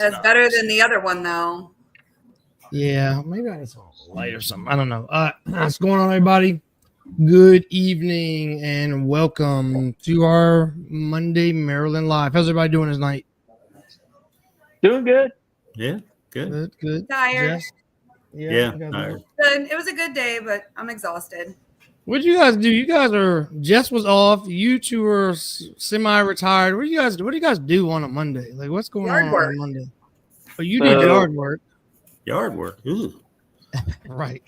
That's better than the other one, though. Yeah, maybe I need some light or something. I don't know. What's going on, everybody? Good evening and welcome to our Monday Maryland Live. How's everybody doing tonight? Doing good. Yeah, good. Good. Tired. Jess? Yeah, you guys tired. Good. It was a good day, but I'm exhausted. What'd you guys do? You guys are Jess was off. You two are semi-retired. What do you guys do on a Monday? Like, what's going Yard on work. on Monday? Oh, you did yard work, Yard work. Ooh. right?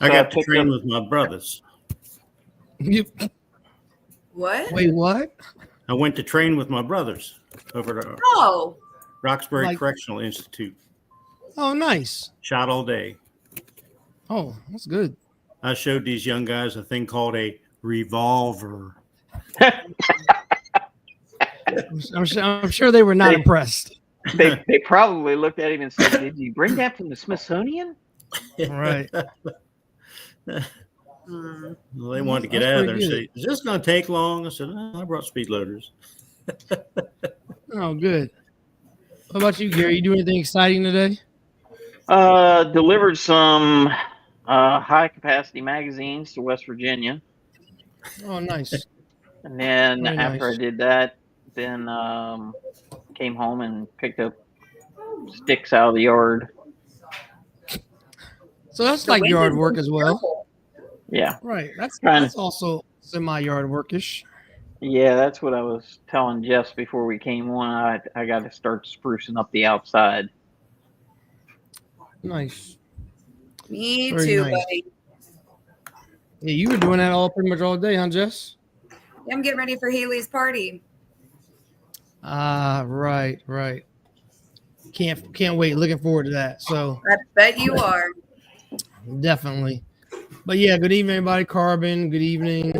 I got to train with my brothers. What? Wait, what? I went to train with my brothers over at Oh, Roxbury Correctional Institute. Oh, nice. Shot all day. Oh, that's good. I showed these young guys a thing called a revolver. I'm sure they were not impressed. They probably looked at him and said, "Did you bring that from the Smithsonian?" Right. Well, they wanted to get out of there and say, "Is this going to take long?" I said, "I brought speed loaders." Oh, good. What about you, Gary? You doing anything exciting today? Delivered some high capacity magazines to West Virginia, Oh, nice. and then Very after nice. I did that, then came home and picked up sticks out of the yard. So that's like yard work as well. Yeah, Right. That's also semi-yard workish. yeah, that's what I was telling Jess before we came on. I got to start sprucing up the outside. Nice. me Very too, nice. buddy. Yeah, you were doing that pretty much all day, huh, Jess? Yeah, I'm getting ready for Haley's party. Right. Can't wait. Looking forward to that. So I bet you are. definitely. But yeah, good evening, everybody. Carbon, good evening.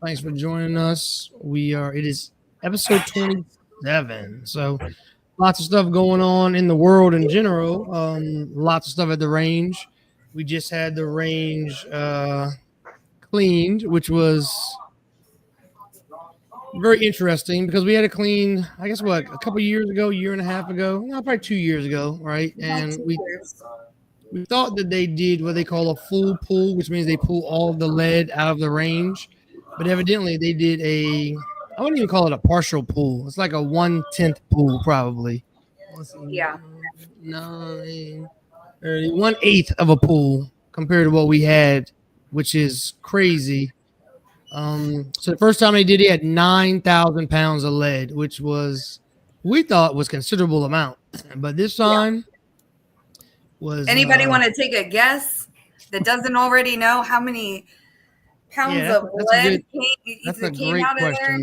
Thanks for joining us. It is episode 27. So lots of stuff going on in the world in general. Lots of stuff at the range. We just had the range cleaned, which was very interesting because we had to clean, I guess, a couple years ago, year and a half ago, no, probably 2 years ago, right? And we thought that they did what they call a full pull, which means they pull all of the lead out of the range. But evidently they did I wouldn't even call it a partial pull. It's like a 1/10 pull, probably. Yeah. 9, 30, 1/8 of a pull compared to what we had, which is crazy. So the first time they did, he had 9,000 pounds of lead, which we thought was considerable amount. But this time was. Anybody want to take a guess that doesn't already know how many pounds of lead came out of there?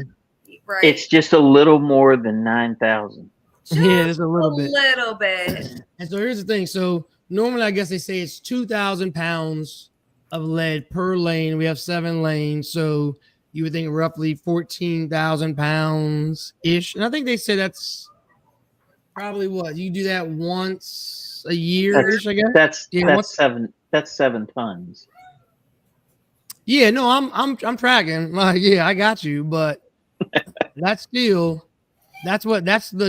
Right. It's just a little more than 9,000. Yeah, it's a little bit. And so here's the thing. So normally, I guess they say it's 2,000 pounds of lead per lane. We have 7 lanes, so you would think roughly 14,000 pounds ish. And I think they say that's probably what you do that once a year ish. I guess That's 7 tons. Yeah, no, I'm tracking. Like, yeah, I got you, but that's the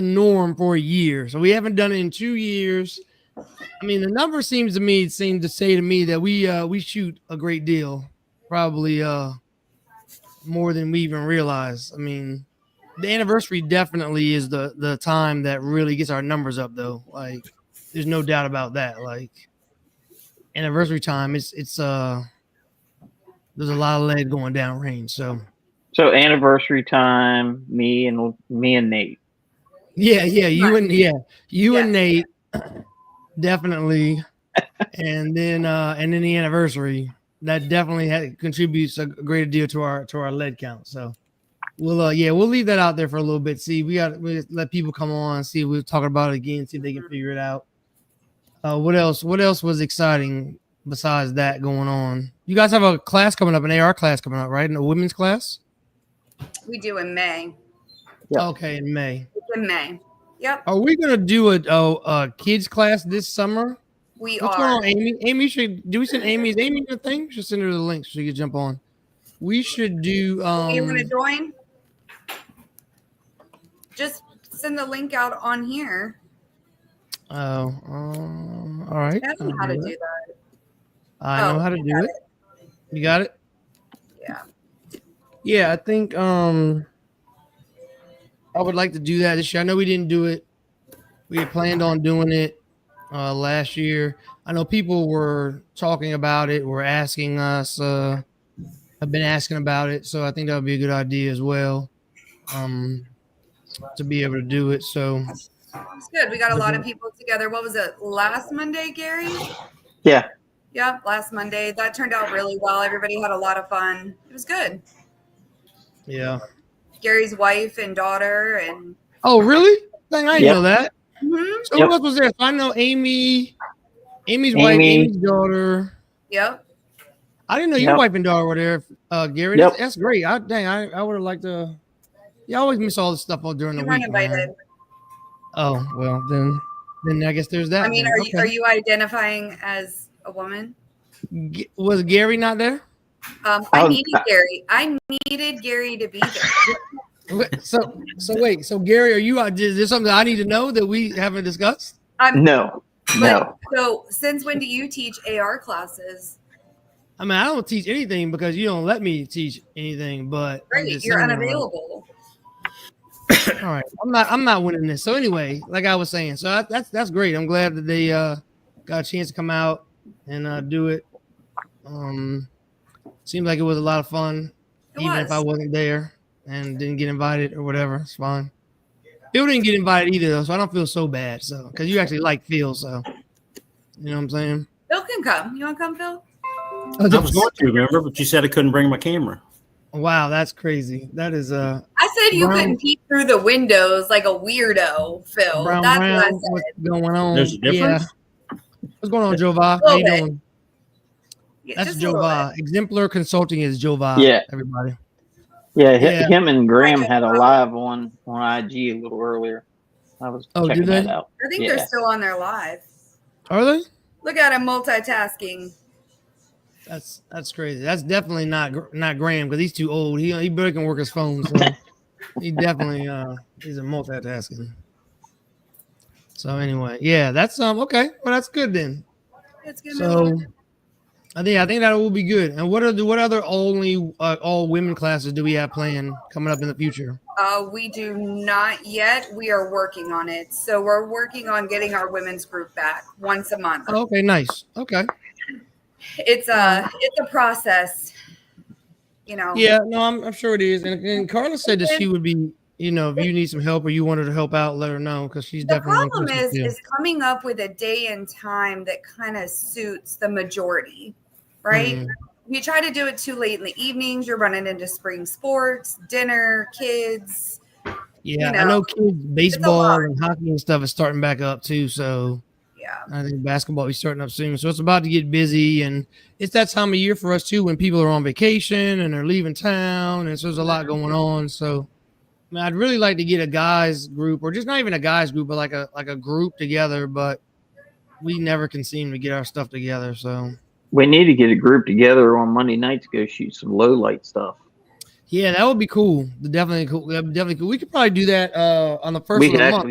norm for a year. So we haven't done it in 2 years. I mean, the number seems to say to me that we shoot a great deal, probably more than we even realize. I mean, the anniversary definitely is the time that really gets our numbers up, though. Like, there's no doubt about that. Like, anniversary time, it's there's a lot of lead going down range. So anniversary time, me and Nate. Yeah, you and Nate definitely, and then the anniversary that definitely contributes a great deal to our lead count. So we'll leave that out there for a little bit. See, we let people come on, see if we're talking about it again, see if they can figure it out. What else was exciting besides that going on? You guys have a class coming up, an AR class coming up, right? In a women's class? We do in May. Yep. Okay, in May. In May. Yep. Are we gonna do a kids class this summer? What's going on, Amy? Amy do we send Amy? Is Amy the thing? Just send her the link so she can jump on. We should do. You want to join? Just send the link out on here. Oh, all right. I don't know how to do that. I know how to do it. You got it? Yeah. Yeah, I think I would like to do that this year. I know we didn't do it. We had planned on doing it last year. I know people were talking about it, were asking us, have been asking about it. So I think that would be a good idea as well. To be able to do it. So it's good. We got a lot of people together. What was it? Last Monday, Gary? Yeah. Yep, last Monday. That turned out really well. Everybody had a lot of fun. It was good. Yeah. Gary's wife and daughter and oh, really? Dang, I didn't know that. Mm-hmm. So who else was there? So I know Amy's wife, Amy's daughter. Yep. I didn't know your wife and daughter were there, Gary. Yep. That's great. I would have liked to. You always miss all the stuff during the week. Invited. Man. Oh well, then I guess there's that. I mean, are you identifying as a woman? Was Gary not there? I needed Gary. I needed Gary to be there. So wait. So Gary, are you? Is there something I need to know that we haven't discussed? No. So since when do you teach AR classes? I mean, I don't teach anything because you don't let me teach anything. But right, you're unavailable. All right, I'm not winning this. So anyway, like I was saying, so that's great. I'm glad that they got a chance to come out and do it. Seemed like it was a lot of fun, even if I wasn't there and didn't get invited or whatever. It's fine. Phil didn't get invited either, though, so I don't feel so bad. So because you actually like Phil, so you know what I'm saying. Phil can come. You want to come, Phil? I was going to, remember, but you said I couldn't bring my camera. Wow, that's crazy. That is I said you couldn't peek through the windows like a weirdo, Phil. That's what I said. What's going on? There's a difference? Yeah. What's going on, Jova? How you doing? Yeah, that's Jova. Exemplar Consulting is Jova. Yeah. Everybody. Yeah, him and Graham had a live one on IG a little earlier. I was checking that out. I think they're still on their live. Are they? Look at him multitasking. That's crazy. That's definitely not Graham because he's too old. He barely can work his phone, so he definitely he's a multitasking. So anyway, yeah, that's okay. Well, that's good then. It's good. So I think that will be good. And what other all women classes do we have planned coming up in the future? We do not yet. We are working on it. So we're working on getting our women's group back once a month. Oh, okay, nice. Okay. It's a process, you know. Yeah, no, I'm sure it is. And Carla said that she would be, you know, if you need some help or you wanted to help out, let her know because she's definitely. The problem is coming up with a day and time that kind of suits the majority, right? Mm-hmm. If you try to do it too late in the evenings, you're running into spring sports, dinner, kids. Yeah, I know kids baseball and hockey and stuff is starting back up too. So yeah, I think basketball is starting up soon. So it's about to get busy, and it's that time of year for us too when people are on vacation and they're leaving town, and so there's a lot going on. So I mean, I'd really like to get a guys group, or just not even a guys group, but like a group together. But we never can seem to get our stuff together. So we need to get a group together on Monday night to go shoot some low light stuff. Yeah, that would be cool. Definitely cool. Definitely cool. We could probably do that on the first of the month.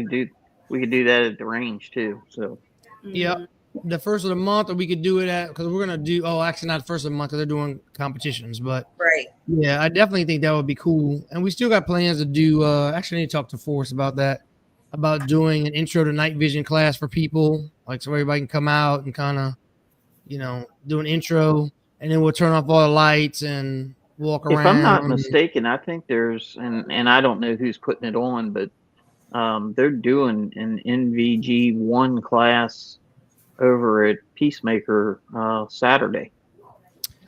We could do that at the range too. So yeah, the first of the month, or we could do it at because we're gonna do. Oh, actually, not the first of the month because they're doing competitions. But right. Yeah, I definitely think that would be cool. And we still got plans to do. Actually, I need to talk to Forrest about that. About doing an intro to night vision class for people, like so everybody can come out and kind of, you know, do an intro, and then we'll turn off all the lights and walk around. If I'm not mistaken, I think there's and I don't know who's putting it on, but they're doing an NVG1 class over at Peacemaker Saturday.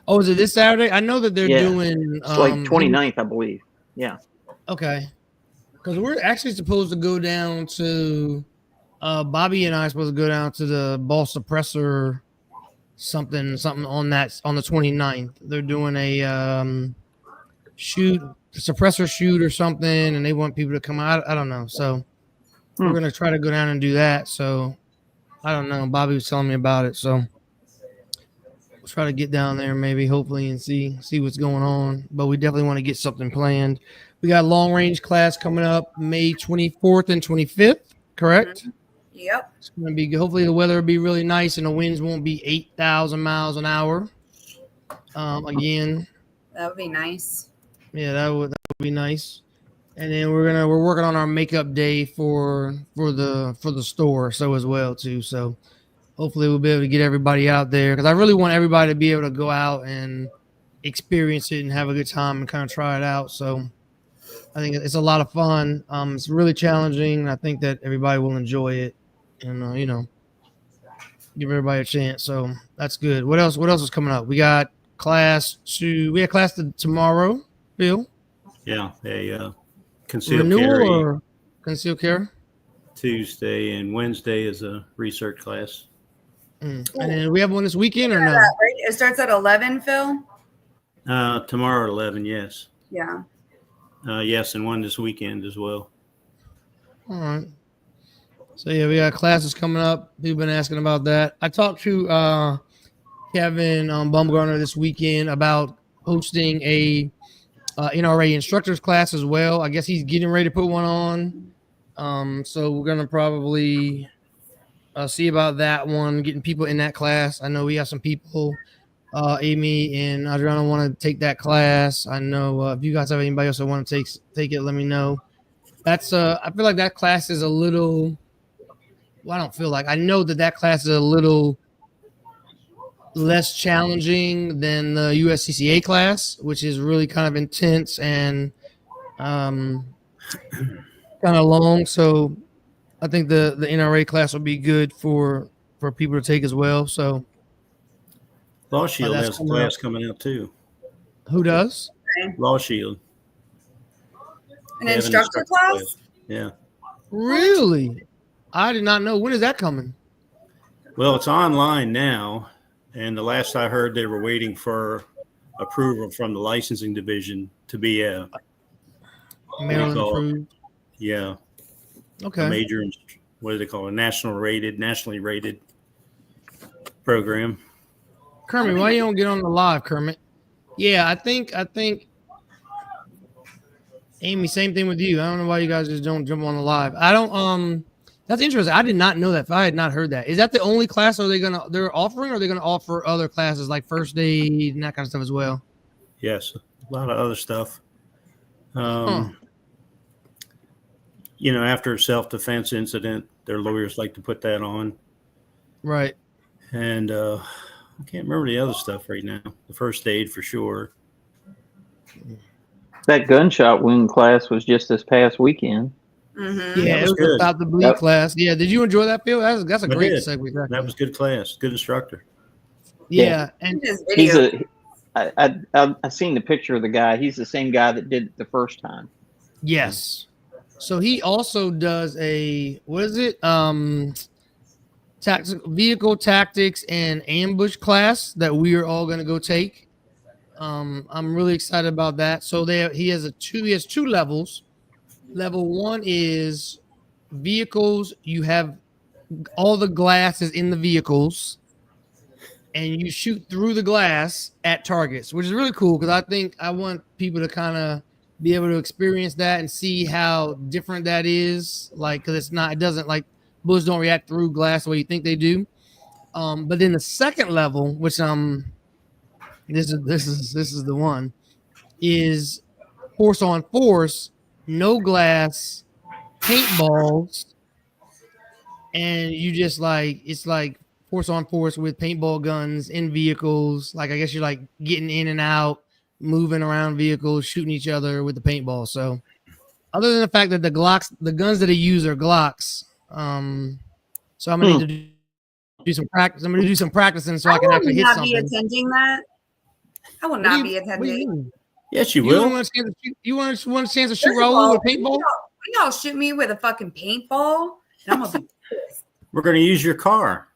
Oh, is it this Saturday? I know that they're doing it's like 29th, I believe. Yeah. Okay. Because we're actually supposed to go down to Bobby and I are supposed to go down to the ball suppressor something on the 29th. They're doing a suppressor shoot or something, and they want people to come out. I don't know. So we're gonna try to go down and do that. So I don't know. Bobby was telling me about it. So we'll try to get down there maybe, hopefully, and see what's going on. But we definitely want to get something planned. We got a long range class coming up May 24th and 25th, correct? Yep. It's gonna be good. Hopefully the weather will be really nice and the winds won't be 8,000 miles an hour. Again. That would be nice. Yeah, that would be nice. And then we're working on our makeup day for the store as well too. So hopefully we'll be able to get everybody out there, because I really want everybody to be able to go out and experience it and have a good time and kind of try it out. So I think it's a lot of fun. It's really challenging. I think that everybody will enjoy it, and give everybody a chance. So that's good. What else is coming up? We got class tomorrow, Bill. Yeah, concealed Renewal carry or concealed carry? Tuesday, and Wednesday is a research class. And then we have one this weekend or no? Right? It starts at 11, Phil. Tomorrow at 11, yes. Yeah. Yes, and one this weekend as well. All right. So yeah, we got classes coming up. People been asking about that. I talked to Kevin Baumgartner this weekend about hosting a NRA instructors class as well. I guess he's getting ready to put one on. So we're gonna probably see about that one, getting people in that class. I know we have some people, Amy and Adriana, want to take that class. I know if you guys have anybody else that want to take it, let me know. That's I feel like that class is a little. Well, I don't feel like, I know that class is a little less challenging than the USCCA class, which is really kind of intense and kind of long. So I think the NRA class will be good for people to take as well. So Law Shield has a class coming out too. Who does? Law Shield. An instructor class? Yeah. Really? I did not know. When is that coming? Well, it's online now, and the last I heard, they were waiting for approval from the licensing division to be a Maryland approved. Yeah. Okay. A major, what do they call it? Nationally rated program. Kermit, why you don't get on the live, Kermit? Yeah, I think Amy, same thing with you. I don't know why you guys just don't jump on the live. I don't that's interesting. I did not know that. I had not heard that. Is that the only class they're offering, or are they gonna offer other classes like first aid and that kind of stuff as well? Yes, a lot of other stuff. After a self-defense incident, their lawyers like to put that on. Right. And I can't remember the other stuff right now. The first aid for sure. That gunshot wound class was just this past weekend. Mm-hmm. Yeah, it was good. about the bleed class. Yeah, did you enjoy that, Bill? That's a great segue. That was good class. Good instructor. Yeah, and I've seen the picture of the guy. He's the same guy that did it the first time. Yes. So he also does vehicle tactics and ambush class that we are all going to go take. I'm really excited about that. So he has two levels. Level 1 is vehicles. You have all the glasses in the vehicles, and you shoot through the glass at targets, which is really cool, because I want people to kind of be able to experience that and see how different that is. Like, because it doesn't, like, bullets don't react through glass the way you think they do. But then the second level, which this is the one, is force on force. No glass, paintballs, and you just it's like force on force with paintball guns in vehicles. Like, I guess you're like getting in and out, moving around vehicles, shooting each other with the paintball. So other than the fact that the guns that they use are Glocks, so I'm gonna need to do some practice. I'm gonna do some practicing so I can actually hit something. I will not be attending that. I will not be attending. Yes, you will. You want a chance to shoot Raul with a paintball? Y'all shoot me with a fucking paintball, and I'm gonna be pissed. We're gonna use your car.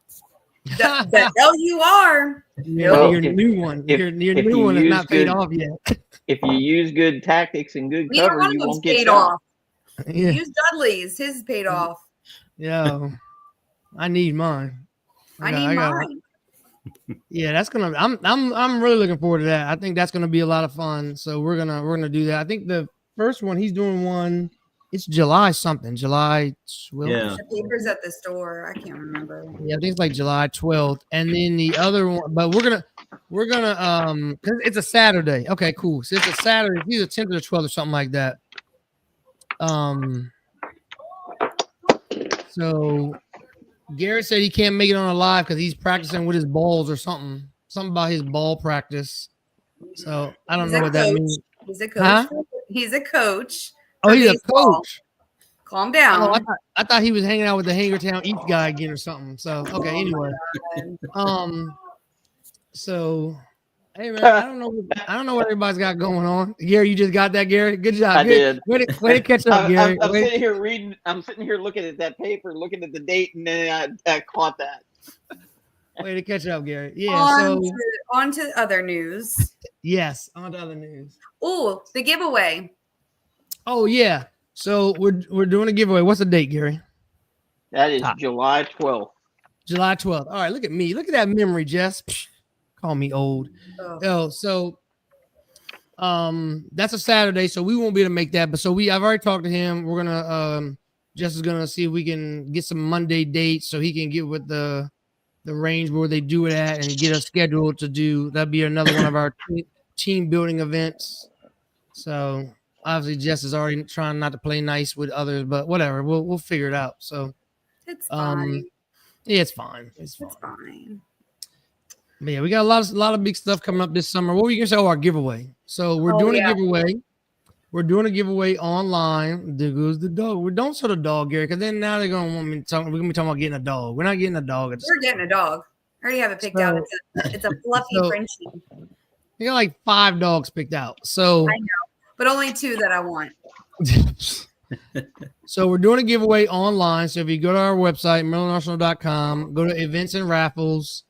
The hell you are. Your new one. Your new one is not paid off yet. If you use good tactics and good cover, you won't get off. Yeah. Use Dudley's. His is paid off. Yeah, I need mine. I need mine. Yeah, that's gonna. I'm really looking forward to that. I think that's gonna be a lot of fun. So we're gonna do that. I think the first one he's doing one It's July something. July 12th. Yeah. The paper's at the store. I can't remember. Yeah, I think it's like July 12th. And then the other one, but we're gonna because it's a Saturday. Okay, cool. So it's a Saturday, it's either 10th or the 12th or something like that. So Garrett said he can't make it on a live because he's practicing with his balls or something. Something about his ball practice. So I don't know what that means. He's a coach. Huh? He's a coach. Oh, he's baseball. A coach. Calm down. Oh, I thought he was hanging out with the Hagertown East guy again or something. So okay, anyway. So hey man, I don't know what everybody's got going on. Gary, you just got that, Gary. Good job. I did. Way to catch up, Gary. I'm sitting here reading. I'm sitting here looking at that paper, looking at the date, and then I caught that. Way to catch up, Gary. Yeah. On to other news. Yes, on to other news. Oh, the giveaway. Oh yeah. So we're doing a giveaway. What's the date, Gary? That is July 12th. July 12th. All right, look at me. Look at that memory, Jess. Call me old. So that's a Saturday, so we won't be able to make that. But I've already talked to him. We're gonna Jess is gonna see if we can get some Monday dates so he can get with the range where they do it at and get us scheduled to do. That'd be another one of our team building events. So obviously Jess is already trying not to play nice with others, but whatever. We'll figure it out. So it's fine. Yeah, it's fine. It's fine. But yeah, we got a lot of big stuff coming up this summer. What were you gonna say? Oh, our giveaway. So we're doing a giveaway. We're doing a giveaway online. There goes the dog. We don't sell the dog, Gary, because then now they're gonna want me to talk. We're gonna be talking about getting a dog. We're not getting a dog. We're getting a dog. I already have it picked out. It's a fluffy Frenchie. We got like 5 dogs picked out. So I know, but only 2 that I want. So we're doing a giveaway online. So if you go to our website, MarylandArsenal.com, go to events and raffles,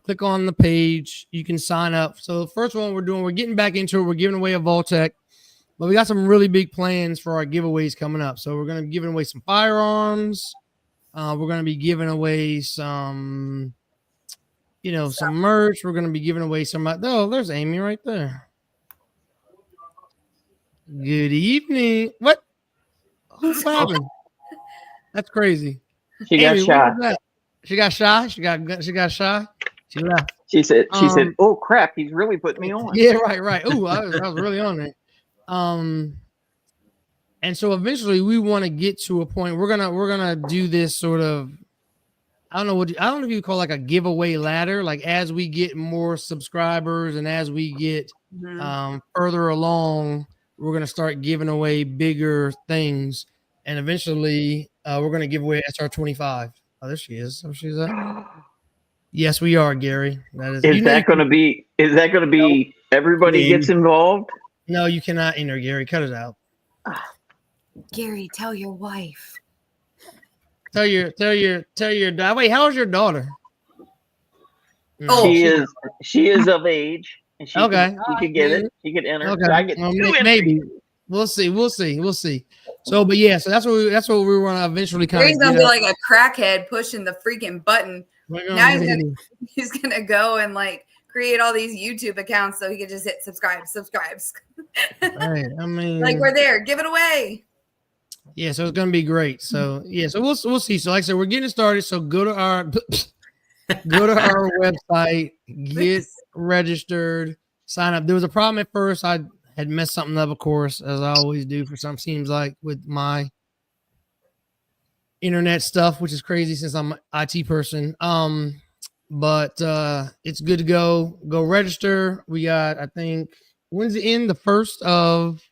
click on the page, you can sign up. So the first one we're getting back into it. We're giving away a Voltec. But we got some really big plans for our giveaways coming up. So we're going to be giving away some firearms. We're going to be giving away some, some merch. We're going to be giving away some. Oh, there's Amy right there. Good evening. What happened? That's crazy. She Amy, got shy. She got shy. She got shy. She left. She said, "Oh crap, he's really putting me on." Yeah, right. Ooh, I was really on there. And so eventually we want to get to a point we're gonna do this sort of, I don't know if you call it like a giveaway ladder, like as we get more subscribers and as we get further along, we're gonna start giving away bigger things, and eventually we're gonna give away SR25. Oh, there she is. Oh, she's up. Yes, we are, Gary. Is that gonna be everybody gets involved? No, you cannot enter, Gary. Cut it out. Gary, tell your wife. Tell your dad. Wait, how's your daughter? No. She is of age. And she can get it. She can enter. Okay. So I get maybe. We'll see. So, but yeah, so that's what we want to eventually kind of. He's gonna be like a crackhead pushing the freaking button. Now he's gonna go and like create all these YouTube accounts so he can just hit subscribe. Right. I mean, like we're there. Give it away. Yeah, so it's gonna be great. So yeah, so we'll see. So like I said, we're getting started. So go to our website, get registered, sign up. There was a problem at first. I had messed something up, of course, as I always do for some seems like with my internet stuff, which is crazy since I'm an IT person. But it's good to go. Go register. We got, I think, when's it end? The 1st of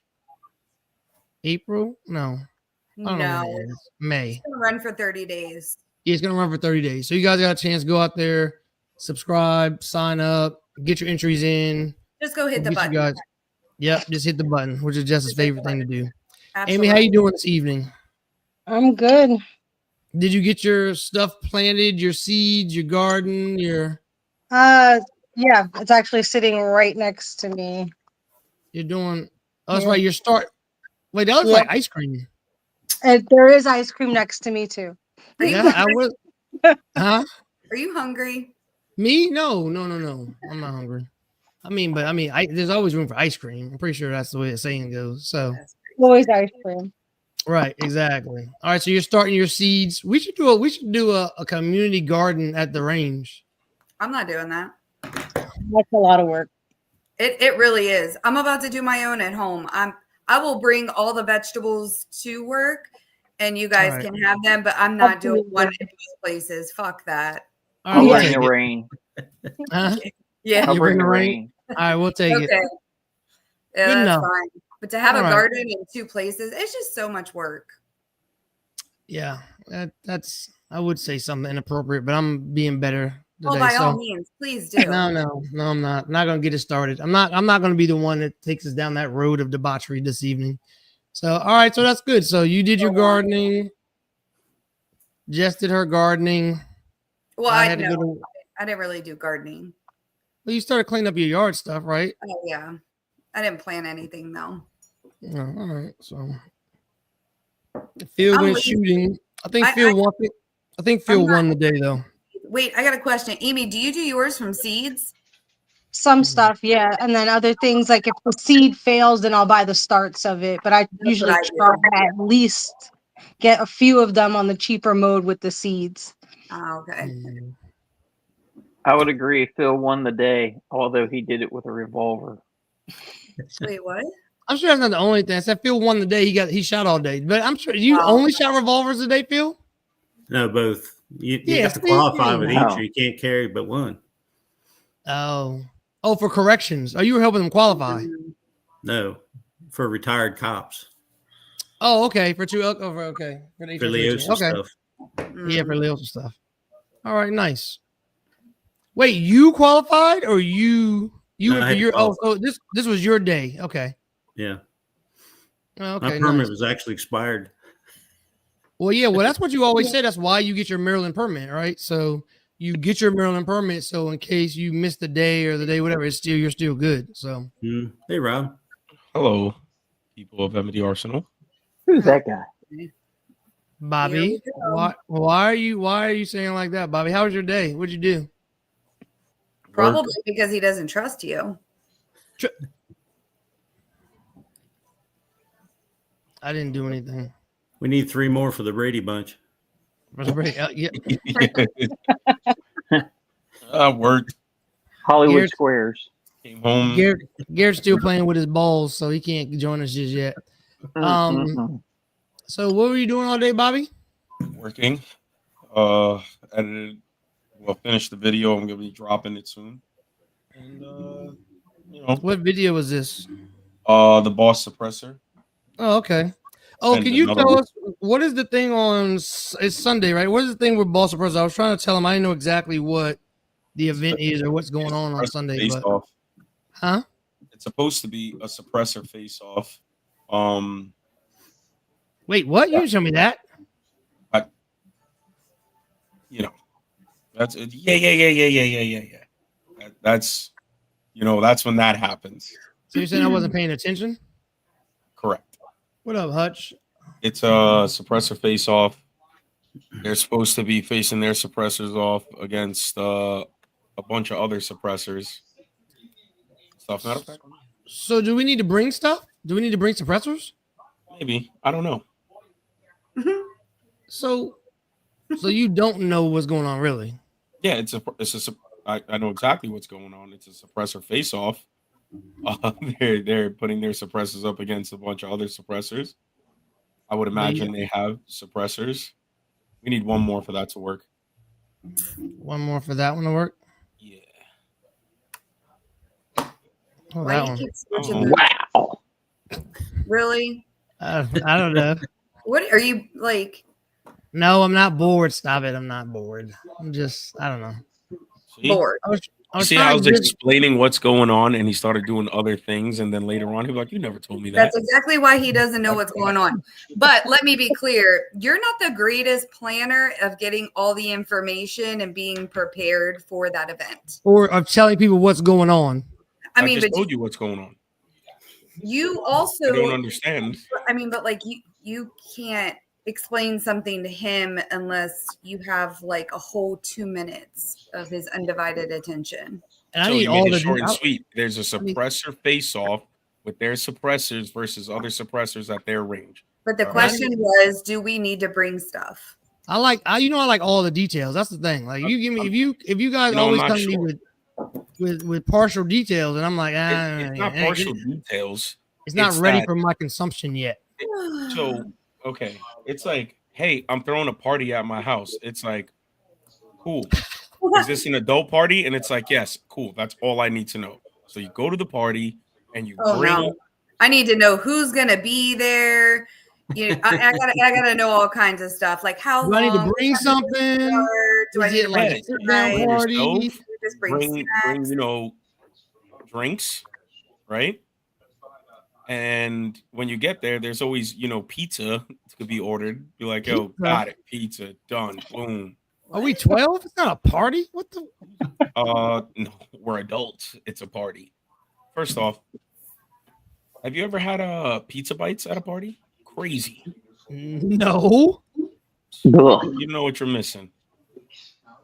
April? No. I don't know when it is. May. It's gonna run for 30 days. Yeah, it's gonna run for 30 days. So you guys got a chance to go out there, subscribe, sign up, get your entries in. Just go hit the button. Yep, just hit the button, which is Jess's favorite thing to do. Absolutely. Amy, how you doing this evening? I'm good. Did you get your stuff planted, your seeds, your garden, your yeah, it's actually sitting right next to me. You're doing that's right, wait, that looks like ice cream. And there is ice cream next to me too. Yeah, I was huh? Are you hungry? Me? No. I'm not hungry. There's always room for ice cream. I'm pretty sure that's the way the saying goes. So always ice cream. Right, exactly. All right, so you're starting your seeds. We should do a community garden at the range. I'm not doing that. That's a lot of work. It really is. I'm about to do my own at home. I will bring all the vegetables to work, and you guys can have them. But I'm not doing one at those places. Fuck that. All right, I'll we'll bring take the it. rain. Huh? Yeah. I'll You bring the rain. All right, we'll take it. Okay. Yeah, Good that's enough. fine. But to have All a right. garden in 2 places, it's just so much work. Yeah, that's I would say something inappropriate, but I'm being better today. Oh, by all means, please do. No, I'm not. I'm not gonna get it started. I'm not gonna be the one that takes us down that road of debauchery this evening. So all right, so that's good. So you did your gardening. Jess did her gardening. Well, I didn't really do gardening. Well, you started cleaning up your yard stuff, right? Oh yeah. I didn't plan anything though. Oh, all right. So Phil went shooting. I think Phil won it. I think Phil won the day though. Wait, I got a question. Amy, do you do yours from seeds? Some stuff, yeah. And then other things, like if the seed fails, then I'll buy the starts of it. But I usually try to at least get a few of them on the cheaper mode with the seeds. Oh, okay. I would agree. Phil won the day, although he did it with a revolver. Wait, what? I'm sure that's not the only thing. I said Phil won the day. He shot all day. But I'm sure you only shot revolvers today, Phil? No, both. You have to qualify with each, or you can't carry but one. Oh, for corrections. Oh, you were helping them qualify. No, for retired cops. Oh, okay. For two. Okay. For Leosa stuff. Yeah, for Leosa stuff. All right, nice. Wait, you qualified or you went for your? Oh, this was your day. Okay. Yeah. Okay. My permit was actually expired. Well, yeah. Well, that's what you always say. That's why you get your Maryland permit, right? So you get your Maryland permit, so in case you miss the day or the day, whatever, you're still good. So. Hey, Rob. Hello, people of MDA Arsenal. Who's that guy? Bobby, why are you saying like that, Bobby? How was your day? What'd you do? Probably because he doesn't trust you. I didn't do anything. We need 3 more for the Brady bunch. Yeah. Worked. Hollywood Squares. Came home. Garrett's still playing with his balls, so he can't join us just yet. So what were you doing all day, Bobby? Working. Finished the video. I'm gonna be dropping it soon. And what video was this? The boss suppressor. Oh, okay. Oh, and can you tell us what is the thing on? It's Sunday, right? What is the thing with boss suppressor? I was trying to tell him I didn't know exactly what the event is or what's going on Sunday. But, huh? It's supposed to be a suppressor face-off. Wait, what? You didn't show me that. That's yeah. That's that's when that happens. So you're saying I wasn't paying attention? Correct. What up, Hutch? It's a suppressor face-off. They're supposed to be facing their suppressors off against a bunch of other suppressors. Stuff not effective. So do we need to bring stuff? Do we need to bring suppressors? Maybe. I don't know. So you don't know what's going on, really? Yeah, I know exactly what's going on. It's a suppressor face-off. They're putting their suppressors up against a bunch of other suppressors. I would imagine they have suppressors. We need one more for that to work. One more for that one to work? Yeah. Oh, that one. Wow. Really? I don't know. What are you like? No, I'm not bored. Stop it. I'm not bored. I don't know. Bored. I was explaining what's going on, and he started doing other things, and then later on, he was like, "You never told me that." That's exactly why he doesn't know what's going on. But let me be clear: you're not the greatest planner of getting all the information and being prepared for that event, or of telling people what's going on. I just told you what's going on. You also don't understand. I mean, but like you can't explain something to him unless you have like a whole 2 minutes of his undivided attention. And I need all the short and sweet. There's a suppressor face-off with their suppressors versus other suppressors at their range. But the question was, do we need to bring stuff? I like all the details. That's the thing. Like you give me if you guys always come to me with partial details, and I'm like, it's not partial details. It's not ready for my consumption yet. So okay, it's like, hey, I'm throwing a party at my house. It's like, cool. Is this an adult party? And it's like, yes, cool. That's all I need to know. So you go to the party and you bring. No. I need to know who's gonna be there. I gotta know all kinds of stuff. Like how long I need to bring something? Do I need to like a sit-down party? Just bring drinks, right? And when you get there, there's always pizza to be ordered. Be like, yo, got it, pizza done, boom. Are we 12? It's not a party. What the? No, we're adults. It's a party. First off, have you ever had pizza bites at a party? Crazy. No. You know what you're missing.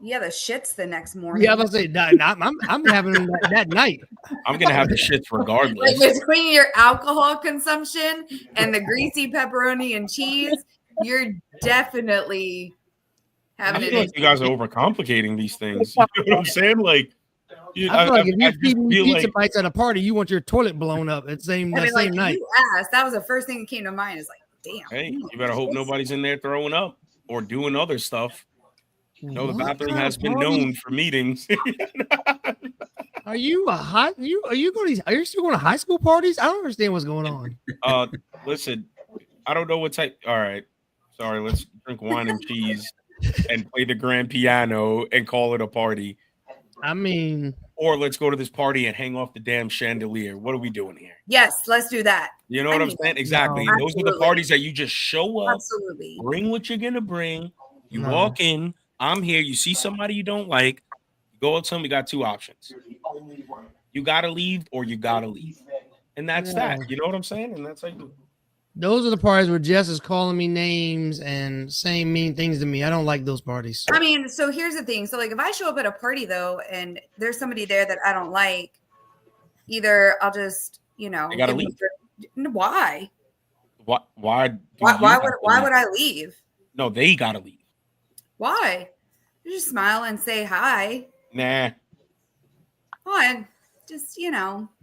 Yeah, the shits the next morning. Yeah, I was gonna say, I'm having that night. I'm gonna have the shits regardless. Like between your alcohol consumption and the greasy pepperoni and cheese, you're definitely having I feel like you guys are overcomplicating these things. You know what I'm saying? Like, I feel like if you're feeding me pizza bites at a party, you want your toilet blown up at same night. You asked, that was the first thing that came to mind. Is like, damn. Hey, you better hope nobody's in there throwing up or doing other stuff. No, the bathroom has been known for meetings. Are you still going to high school parties? I don't understand what's going on. Listen, I don't know what type. All right, sorry. Let's drink wine and cheese and play the grand piano and call it a party. I mean, or let's go to this party and hang off the damn chandelier. What are we doing here? Yes, let's do that. You know what I'm saying? Exactly. No, those are the parties that you just show up. Absolutely. Bring what you're gonna bring. You walk in. I'm here. You see somebody you don't like. You go up to them. You got two options. You gotta leave or you gotta leave, and that's that. You know what I'm saying? And that's how you do it. Those are the parties where Jess is calling me names and saying mean things to me. I don't like those parties. I mean, so here's the thing. So like if I show up at a party though, and there's somebody there that I don't like, either I'll just, you gotta leave. Why? Why would I leave? No, they gotta leave. Why? You just smile and say hi. Nah. Well, just,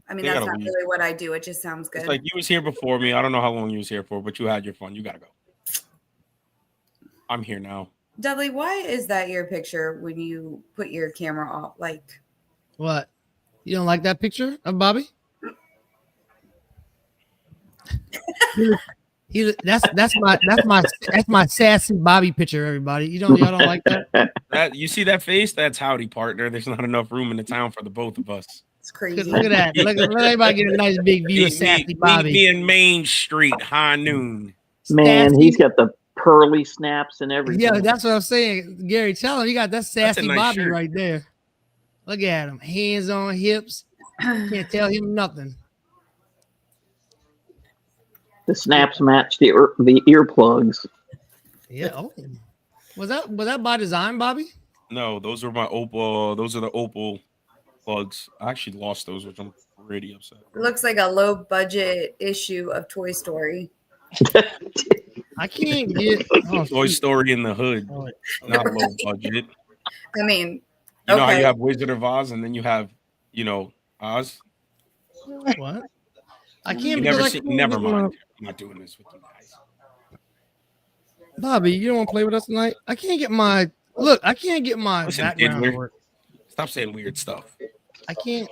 I mean, that's not really what I do. It just sounds good. It's like you was here before me. I don't know how long you was here for, but you had your fun. You gotta go. I'm here now. Dudley, why is that your picture when you put your camera off? Like, what? You don't like that picture of Bobby? That's my sassy Bobby picture. Everybody, y'all don't like that? You see that face? That's howdy, partner. There's not enough room in the town for the both of us. It's crazy. Look at that. Let everybody get a nice big view of sassy Bobby. Me in Main Street, high noon. Man, sassy. He's got the pearly snaps and everything. Yeah, that's what I'm saying. Gary, tell him you got that sassy nice Bobby shirt right there. Look at him, hands on hips. Can't tell him nothing. The snaps match the earplugs. Yeah. Oh. Was that by design, Bobby? No, those are my Opal. Those are the Opal plugs. I actually lost those, which I'm pretty upset. It looks like a low budget issue of Toy Story. I can't get Toy Story in the hood, not low budget. I mean, you know how you have Wizard of Oz and then you have, Oz. What? I can't. Never mind. I'm not doing this with you guys. Bobby, you don't want to play with us tonight? I can't get my background to work. Stop saying weird stuff. I can't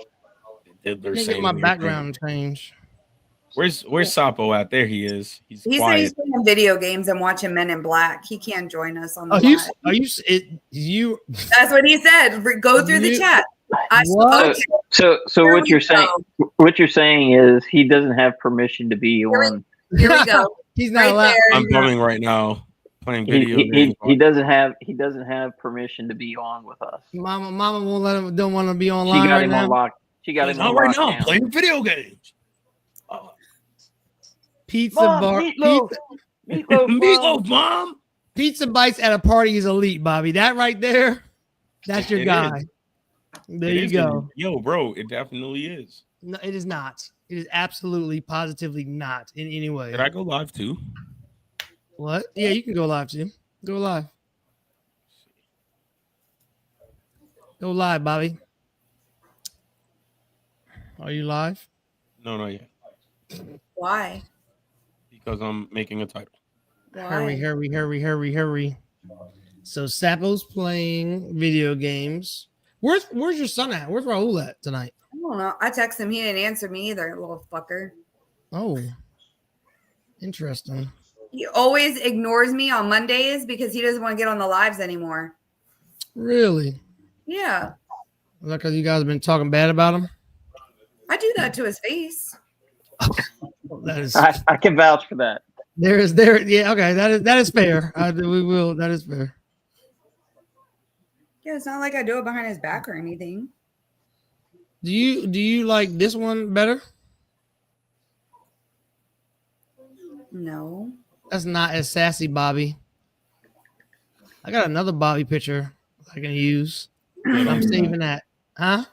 get my background change. Where's Sapo at? There he is. He's quiet. He's playing video games and watching Men in Black. He can't join us on the live. You? That's what he said. Go through the chat. So what you're saying is he doesn't have permission to be on. Here we go. He's not allowed. I'm bumming right now. Playing video games. He doesn't have permission to be on with us. Mama won't let him. Don't want to be online. She got him on lock. She got him on right now. Playing video games. Pizza bar. Meatloaf, Mom. Pizza bites at a party is elite, Bobby. That right there. That's your guy. There you go. Yo, bro, it definitely is. No, it is not. It is absolutely, positively not in any way. Did I go live too? What? Yeah, you can go live, Jim. Go live. Go live, Bobby. Are you live? No, not yet. Why? Because I'm making a title. Hurry, Why? hurry, hurry, hurry, hurry. So Sapo's playing video games. Where's your son at? Where's Raul at tonight? I don't know. I texted him. He didn't answer me either, little fucker. Oh, interesting. He always ignores me on Mondays because he doesn't want to get on the lives anymore. Really? Yeah. Is that because you guys have been talking bad about him? I do that to his face. That is. I can vouch for that. There. Yeah. Okay. That is fair. We will. That is fair. Yeah, it's not like I do it behind his back or anything. Do you like this one better? No. That's not as sassy, Bobby. I got another Bobby picture I can use. I'm saving that. Huh?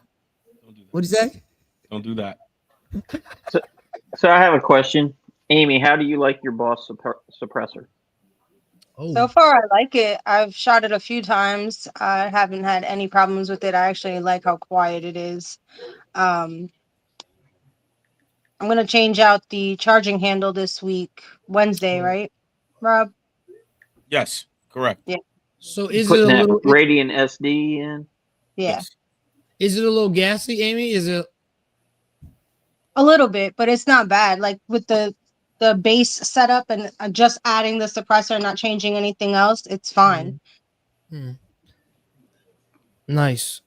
What'd you say? Don't do that. So I have a question. Amy, how do you like your Boss suppressor? Oh, So far, I like it. I've shot it a few times. I haven't had any problems with it. I actually like how quiet it is. I'm going to change out the charging handle this week, Wednesday, right, Rob? Yes, correct. Yeah. so You is it putting a that little? Radiant SD in? Yeah. Yes. Is it a little gassy, Amy? Is it? A little bit, but it's not bad. Like with the base setup and just adding the suppressor, not changing anything else, it's fine. Nice.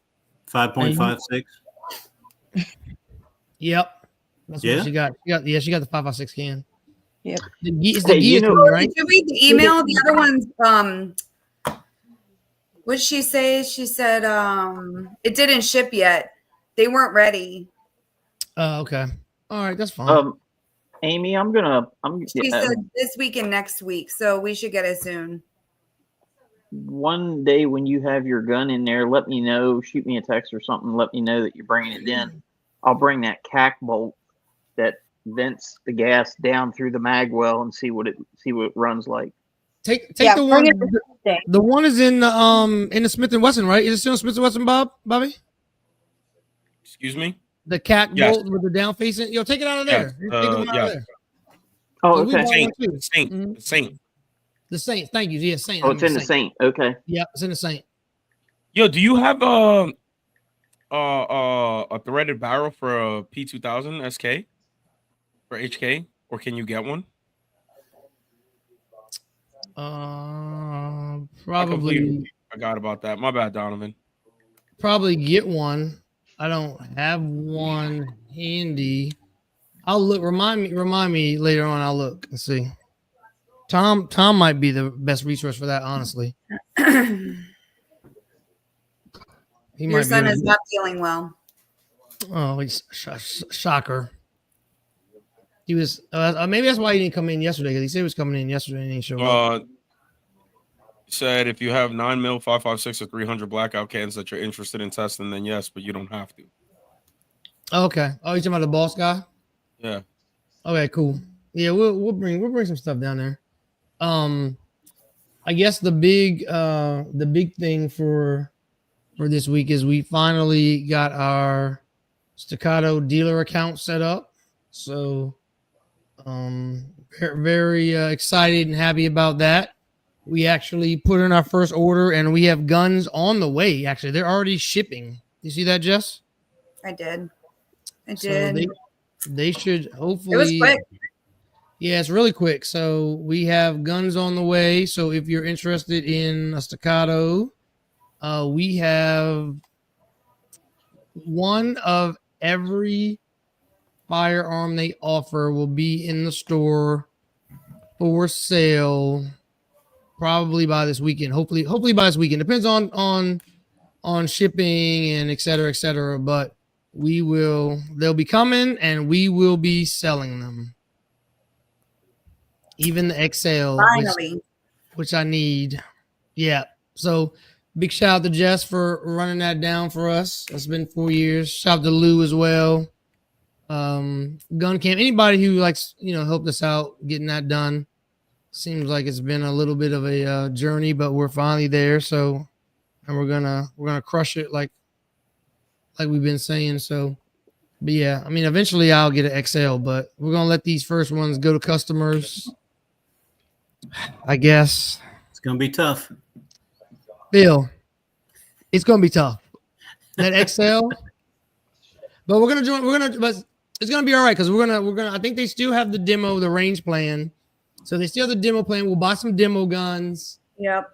5.56. Yep. That's Yeah. what she got. She got the 5.56 can. Yep. It's Hey, the you guillotine, know- right? Did you read the email? The other one's what did she say? She said it didn't ship yet. They weren't ready. Oh, okay. All right, that's fine. Amy, She said this week and next week, so we should get it soon. one day when you have your gun in there, let me know. Shoot me a text or something. Let me know that you're bringing it in. I'll bring that cack bolt that vents the gas down through the mag well and see what it runs like. Take Yeah, the bring one. it this day. The one is in the Smith and Wesson, right? Is it still in Smith and Wesson, Bobby? Excuse me? The cack Yes. bolt with the down facing. Yo, take it out of Yes, there. Take the one out yeah. of there. Oh, So we okay. bought Saint. one too. Saint. Mhm. Saint. The Saint. Thank you. Yeah, Saint. Oh, it's in the Saint. Okay. Yep, it's in the Saint. Yo, do you have a threaded barrel for a P2000 SK for HK, or can you get one? I Probably forgot about that. My bad, Donovan. get one. I don't have one handy. I'll look. Remind me later on. I'll look and see. Tom might be the best resource for that, honestly. He Your might son be. is not feeling well. Oh, he's shocker. He was maybe that's why he didn't come in yesterday, because he said he was coming in yesterday and he didn't show up. Said if you have 9mm, 5.56, or 300 blackout cans that you're interested in testing, then yes, but you don't have to. Okay. Oh, you talking about the boss guy? Yeah. Okay, cool. Yeah, we'll bring some stuff down there. I guess the big thing for this week is we finally got our Staccato dealer account set up. So very excited and happy about that. We actually put in our first order and we have guns on the way. Actually, they're already shipping. You see that, Jess? I did. So they should hopefully. It was quick. Yeah, it's really quick. So we have guns on the way. So if you're interested in a Staccato, we have one of every firearm they offer will be in the store for sale probably by this weekend. Hopefully by this weekend. Depends on shipping and et cetera, but they'll be coming and we will be selling them. Even the XL, Finally. which I need. Yeah. So big shout out to Jess for running that down for us. It's been 4 years. Shout out to Lou as well. Gun Camp, anybody who likes, helped us out getting that done. Seems like it's been a little bit of a journey, but we're finally there. So, and we're gonna crush it like we've been saying. So, but yeah, I mean, eventually I'll get an XL, but we're gonna let these first ones go to customers, I guess. It's gonna be tough. Bill, it's gonna be tough. That XL, but we're gonna, but it's gonna be all right because we're gonna. I think they still have the demo, the range plan. So they still have the demo plan. We'll buy some demo guns. Yep.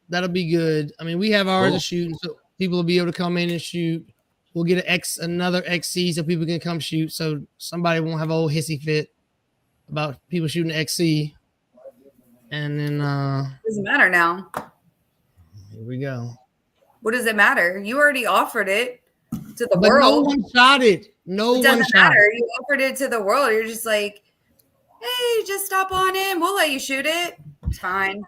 That'll be good. I mean, we have ours Cool. to shoot, so people will be able to come in and shoot. We'll get another XC so people can come shoot. So somebody won't have a whole hissy fit about people shooting XC. And then Doesn't matter now. here we go. What does it matter? You already offered it to the But world. no one shot it. No It one doesn't shot matter. it. You offered it to the world. You're just like, hey, just stop on in. We'll let you shoot it. It's fine.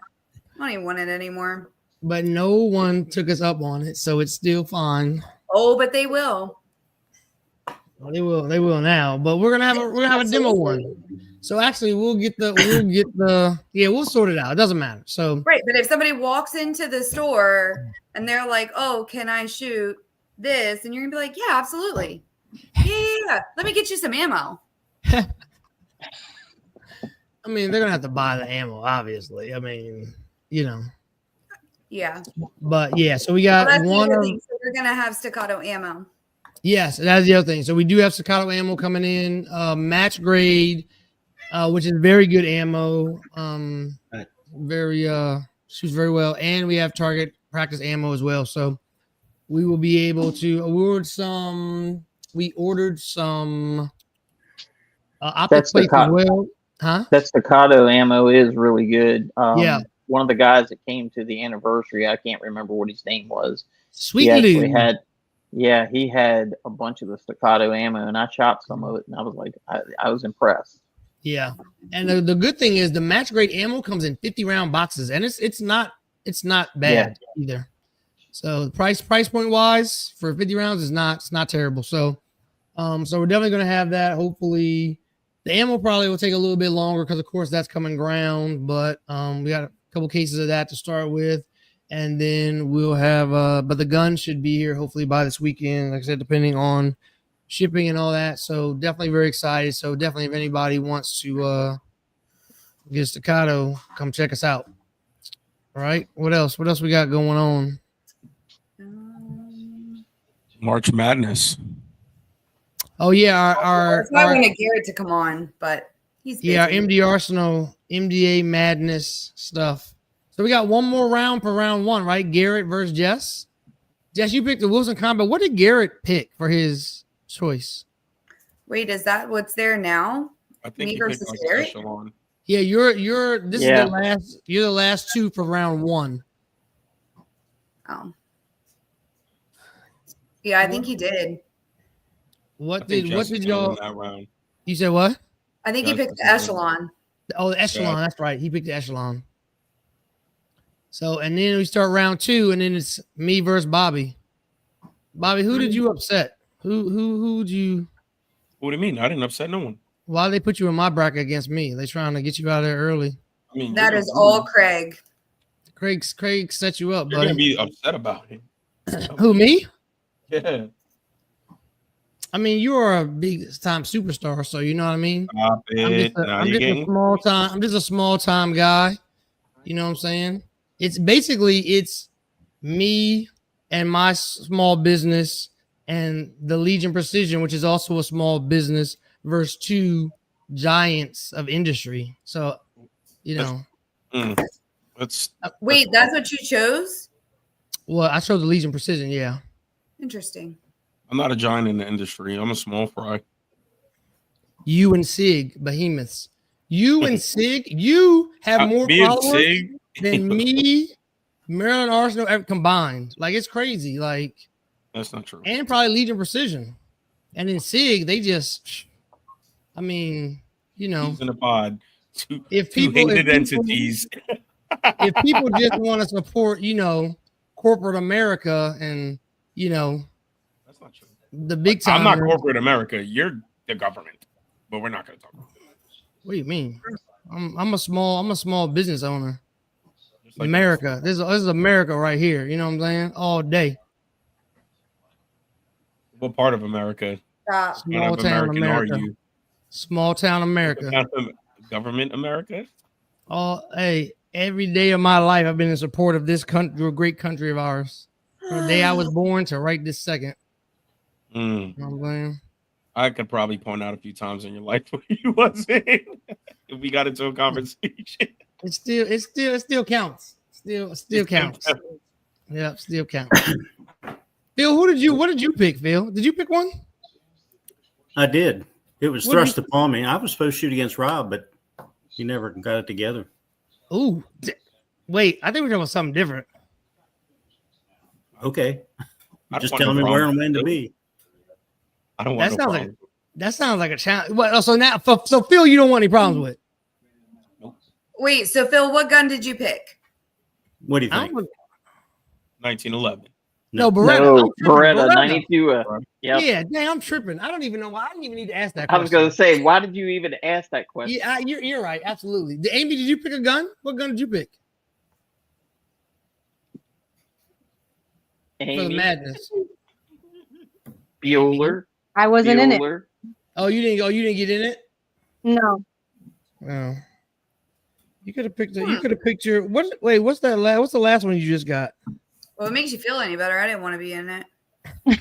I don't even want it anymore. But no one took us up on it, so it's still fine. Oh, but they will. Well, they will now. But we're gonna have a demo one. So actually, we'll sort it out. It doesn't matter. So Right. But if somebody walks into the store and they're like, oh, can I shoot this? And you're going to be like, yeah, absolutely. Yeah. Let me get you some ammo. I mean, they're gonna have to buy the ammo, obviously. I mean, you know. Yeah. But yeah, so we got Well, that's the one other of thing. So we're going to have staccato ammo. yes, that's the other thing. So we do have staccato ammo coming in, match grade, which is very good ammo. Very shoots very well, and we have target practice ammo as well. So we will be able to we ordered some optic That's plates as staccato. well. Huh? That staccato ammo is really good. Yeah. One of the guys that came to the anniversary, I can't remember what his name was. Sweet He actually Lou. he had a bunch of the staccato ammo, and I shot some of it, and I was like, I was impressed. Yeah, and the good thing is the match grade ammo comes in 50-round boxes, and it's not bad either. So the price point wise for 50 rounds is not terrible. So so we're definitely gonna have that. Hopefully, the ammo probably will take a little bit longer because of course that's coming ground, but we got a couple cases of that to start with, and then we'll have but the gun should be here hopefully by this weekend. Like I said, depending on shipping and all that. So definitely very excited. So definitely if anybody wants to get a staccato, come check us out. All right. What else we got going on? March Madness. Oh yeah, I wanted Garrett to come on, but he's busy. our MD Arsenal, MDA Madness stuff. So we got one more round per round one, right? Garrett versus Jess. Jess, you picked the Wilson combo. What did Garrett pick for his choice? Wait, is that what's there now? I think Me he versus picked Garrett? Echelon. Yeah, you're this Yeah. is you're the last two for round one. Oh. Yeah, I think he did. What I think did Jess was y'all? in that round. You said what? I think he That's picked the what he did. echelon. Oh, the echelon. Yeah. That's right. He picked the echelon. So and then we start round two, and then it's me versus Bobby. Bobby, who did you upset? Who would you? What do you mean? I didn't upset no one. Why did they put you in my bracket against me? They trying to get you out of there early. I mean, That you're is gonna- all Craig. Craig set you up, You're gonna buddy. be upset about it. Who, me? Yeah. I mean, you are a big time superstar, so you know what I mean. Stop it. Now you're getting I'm just a small time guy. You know what I'm saying? It's me and my small business and the Legion Precision, which is also a small business, versus two giants of industry. So, you know, Let's. Wait, that's what you chose? well, I chose the Legion Precision. Yeah. Interesting. I'm not a giant in the industry. I'm a small fry. You and Sig, behemoths. You and Sig, you have more Me and followers Sig. than me, Maryland Arsenal ever combined. Like it's crazy. Like, That's not true. and probably Legion Precision. And then Sig, they just, I mean, you know, He's in a pod. Two if hated entities. if people just want to support, you know, corporate America and, you know, That's not true. the big time. I'm not corporate America. You're the government, but we're not going to talk about that. What do you mean? I'm a small business owner. Just like America. This is America right here. You know what I'm saying? All day. What part of America? Stop. Small What town American America. are you? Small town America. Government America? Hey, every day of my life, I've been in support of this country, a great country of ours. From the day I was born to right this second. Mm. You know what I'm saying? I could probably point out a few times in your life where you wasn't. If we got into a conversation. It still counts. Still counts. Yeah, still counts. Phil, what did you pick, Phil? Did you pick one? I did. It was What thrust did upon me. I was supposed to shoot against Rob, but he never got it together. Ooh. Wait, I think we're talking about something different. Okay. I Just don't tell want me no where problem. and when to be. I don't want no problem. That sounds like a challenge. Well, so now, so Phil, you don't want any problems with? Wait, so Phil, what gun did you pick? What do you I think? don't, 1911. no, Beretta. No, I'm tripping. Beretta 92. Yep. Yeah, dang, I'm tripping. I don't even know why. I didn't even need to ask that I question. was going to say, why did you even ask that question? Yeah, you're right. Absolutely. Amy, did you pick a gun? What gun did you pick? For the Amy madness. Bueller. I wasn't in it. Bueller. Oh, you didn't get in it? No. Oh. You could have picked your what's that what's the last one you just got? Well, it makes you feel any better. I didn't want to be in it. I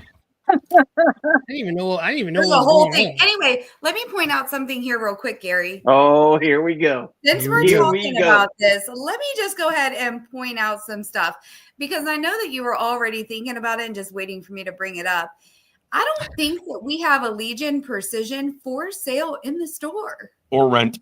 didn't even know There's a what was whole going thing. on. Anyway, let me point out something here real quick, Gary. Oh, here we go. Since Here we're we go. talking about this, let me just go ahead and point out some stuff because I know that you were already thinking about it and just waiting for me to bring it up. I don't think that we have a Legion Precision for sale in the store Or rent.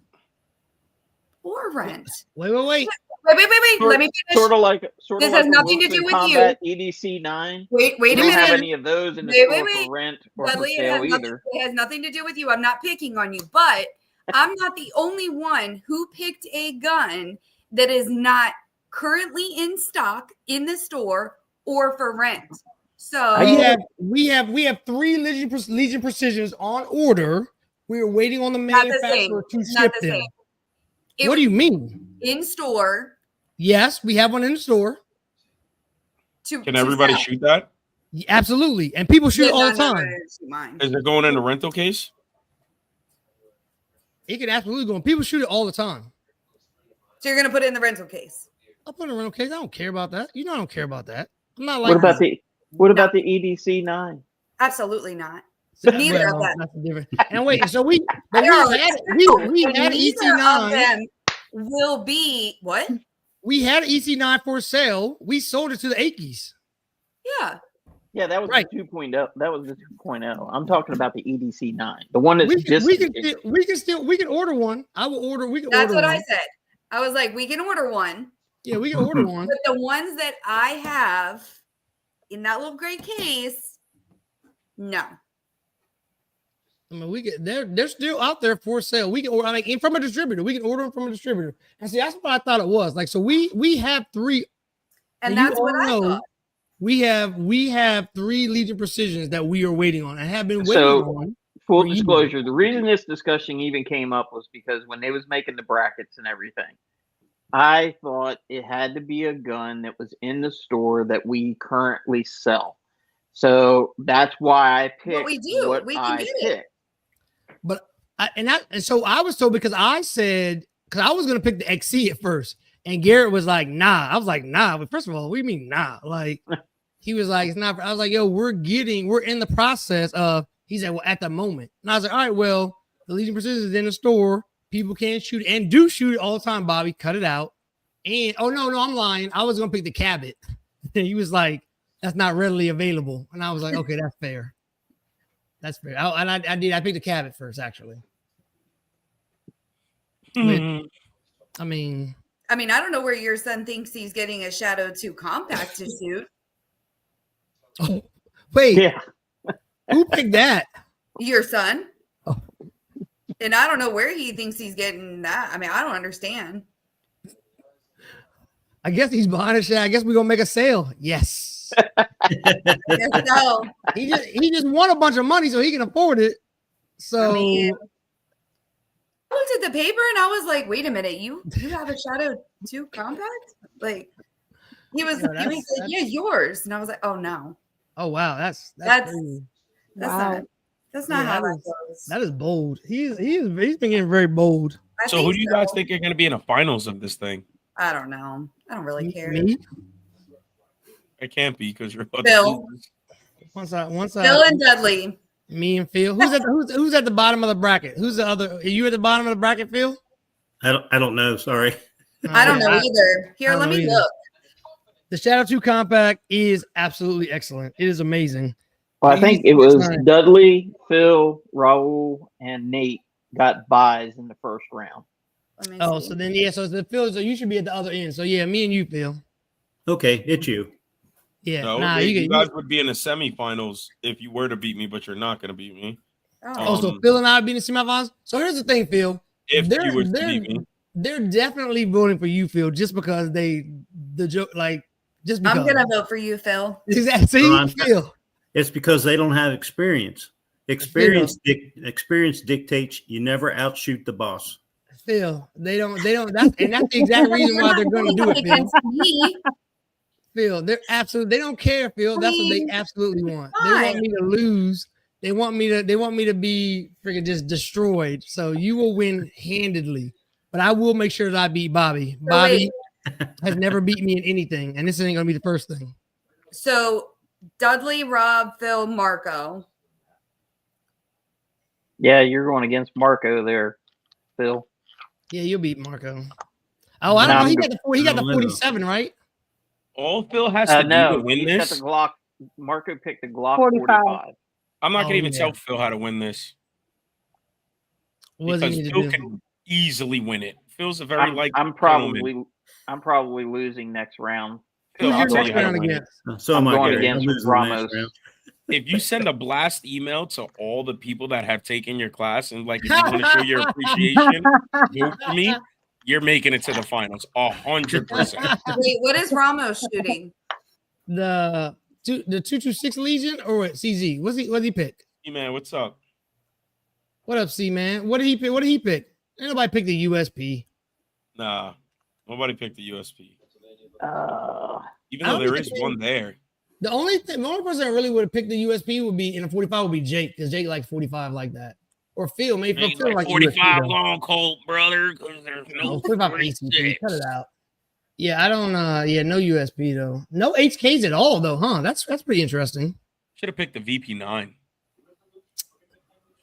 or rent. Wait. Wait. Let me finish. Sort of like This has nothing to do with you. EDC 9. Wait We a don't have minute. any of those in the Wait, store wait. for rent or Dudley, for sale either. it has nothing to do with you. I'm not picking on you, but I'm not the only one who picked a gun that is not currently in stock in the store or for rent. So we have 3 Legion Precisions on order. We are waiting on the Not the manufacturer same. to Not ship the them. same. What do you mean? In store. Yes, we have one in the store. Can everybody sell. shoot that? Absolutely. And people shoot Yeah, it all no, the no, time. mine. Is it going in a rental case? It can absolutely go. People shoot it all the time. So you're gonna put it in the rental case. I'll put it in a rental case. I don't care about that. You know I don't care about that. I'm not like What about the EDC 9? Absolutely not. that. Neither of them. That's different. And wait, so we There are had two, we and had neither EC9. of them will be what? We had EC9 for sale. We sold it to the Akies. Yeah. Yeah, that was Right. the 2.0. That was the 2.0. I'm talking about the EDC 9, the one that's We can order one. I will order. We can That's order what one. I said. I was like, we can order one. Yeah, we can order one. But the ones that I have in that little gray case, no. I mean, they're still out there for sale. We can order like from a distributor. We can order them from a distributor. And see, that's what I thought it was. Like, so we have 3, And that's what I thought. We have 3 Legion Precisions that we are waiting on and have been waiting on. Full for years. disclosure, the reason this discussion even came up was because when they was making the brackets and everything, I thought it had to be a gun that was in the store that we currently sell. So that's why I picked What we do. what We can I get it. picked. But so I was told because I was gonna pick the XC at first, and Garrett was like, "Nah." I was like, "Nah." But first of all, we mean nah. Like he was like, "It's not." I was like, "Yo, we're in the process of." He said, "Well, at the moment," and I was like, "All right, well, the Legion Precision is in the store. People can shoot it and do shoot it all the time, Bobby. Cut it out." And oh no, I'm lying. I was gonna pick the Cabot. And he was like, "That's not readily available," and I was like, "Okay, that's fair." That's fair. I picked the Cabot first, actually. Mm-hmm. I mean, I don't know where your son thinks he's getting a Shadow 2 compact to shoot. oh, wait, Yeah. who picked that? Your son. Oh. And I don't know where he thinks he's getting that. I don't understand. I guess he's behind us. I guess we're gonna make a sale. Yes. Yes, so. He just won a bunch of money so he can afford it. So I looked at the paper and I was like, wait a minute, you have a Shadow 2 compact? Like he was like, yeah, yours. And I was like, oh no. Oh wow, that's crazy. Wow. That's not how that goes. That is bold. He's been getting very bold. So who do you guys think are going to be in the finals of this thing? I don't know. I don't really care. Me? It can't be because you're about Phil. to lose. Phil and Dudley. Me and Phil. Who's at the bottom of the bracket? Who's the other? Are you at the bottom of the bracket, Phil? I don't know. Sorry. I don't know either. Here, let me look. The Shadow 2 compact is absolutely excellent. It is amazing. Well, I think it was Dudley, Phil, Raul, and Nate got buys in the first round. Oh, so then so it's the Phil. So you should be at the other end. So yeah, me and you, Phil. Okay, it's you. Yeah, no, you guys would be in the semifinals if you were to beat me, but you're not going to beat me. So Phil and I would be in the semifinals. So here's the thing, Phil. If you were to beat me, they're definitely voting for you, Phil, just because just because. I'm gonna vote for you, Phil. Exactly. See, Phil. It's because they don't have experience. Experience dictates you never outshoot the boss. Phil, they don't. That's the exact reason why they're going to do it, Phil. Phil, they don't care, Phil. That's what they absolutely want. They want me to lose. They want me to be freaking just destroyed. So you will win handedly. But I will make sure that I beat Bobby. Bobby has never beat me in anything, and this ain't gonna be the first thing. So Dudley, Rob, Phil, Marco. Yeah, you're going against Marco there, Phil. Yeah, you'll beat Marco. Oh, I don't know. He got the 47, right? All Phil has to do to win this. Got the Glock. Marco picked the Glock 45. I'm not gonna even tell Phil how to win this. Because Phil can easily win it. Phil's a very I'm probably losing next round. Phil, I'll tell you how to win it. So I'm going against Ramos. If you send a blast email to all the people that have taken your class and if you want to show your appreciation, vote for me, you're making it to the finals 100%. Wait, what is Ramos shooting? The 226 Legion or what? CZ? What did he pick? Hey man, what's up? What up, C man? What did he pick? Ain't nobody picked the USP. Nah, nobody picked the USP. Even though there is one there. The only person that really would have picked the USP would be in a 45 would be Jake, because Jake likes 45 like that. Or Phil, maybe Phil like 45 USP, long Colt, brother. Because there's no 45 ACP. Cut it out. Yeah, I don't. No USP though. No HKs at all though, huh? That's pretty interesting. Should have picked the VP9.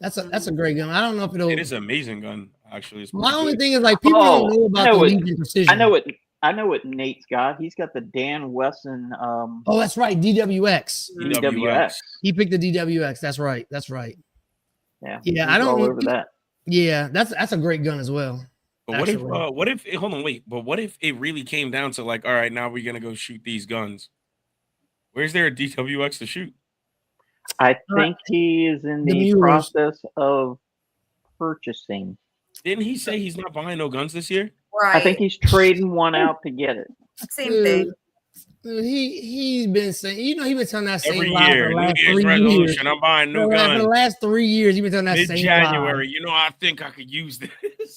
That's a great gun. I don't know if it'll. It is an amazing gun, actually. My only thing is people don't know about the Legion Precision. I know what Nate's got. He's got the Dan Wesson. Oh, that's right, DWX. DWX. He picked the DWX. That's right. Yeah. I don't all over that. Yeah, that's a great gun as well. But what if hold on, wait. But what if it really came down to all right, now we're gonna go shoot these guns? Where's there a DWX to shoot? I think he is in the process of purchasing. Didn't he say he's not buying no guns this year? Right. I think he's trading one out to get it. Same thing. He's been saying, he's been telling that same every lie year. for the last 3 resolution. years. I'm buying new guns. For the last 3 years, he's been telling that same January. lie. I think I could use this.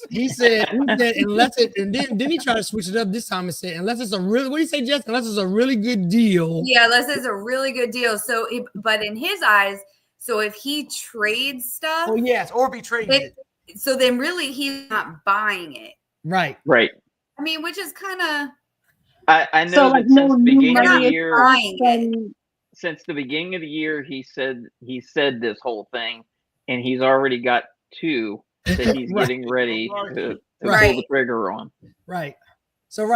He said unless it, and then he tried to switch it up this time and said, unless it's a really, what do you say, Jess? Unless it's a really good deal. Yeah, unless it's a really good deal. So, but in his eyes, so if he trades stuff, or if he trades it, so then really he's not buying it. Right. I mean, which is kind of. I know that since the beginning of the year, since the beginning of the year, he said this whole thing, and he's already got 2 that he's getting ready to pull the trigger on. Right. So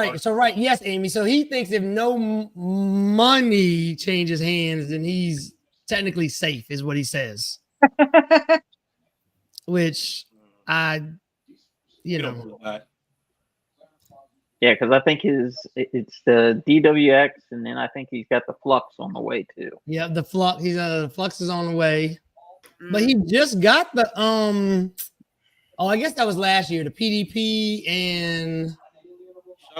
yes, Amy. So he thinks if no money changes hands, then he's technically safe, is what he says. Which Yeah, because I think it's the DWX, and then I think he's got the Flux on the way too. Yeah, the Flux. The Flux is on the way, but he just got the I guess that was last year. The PDP and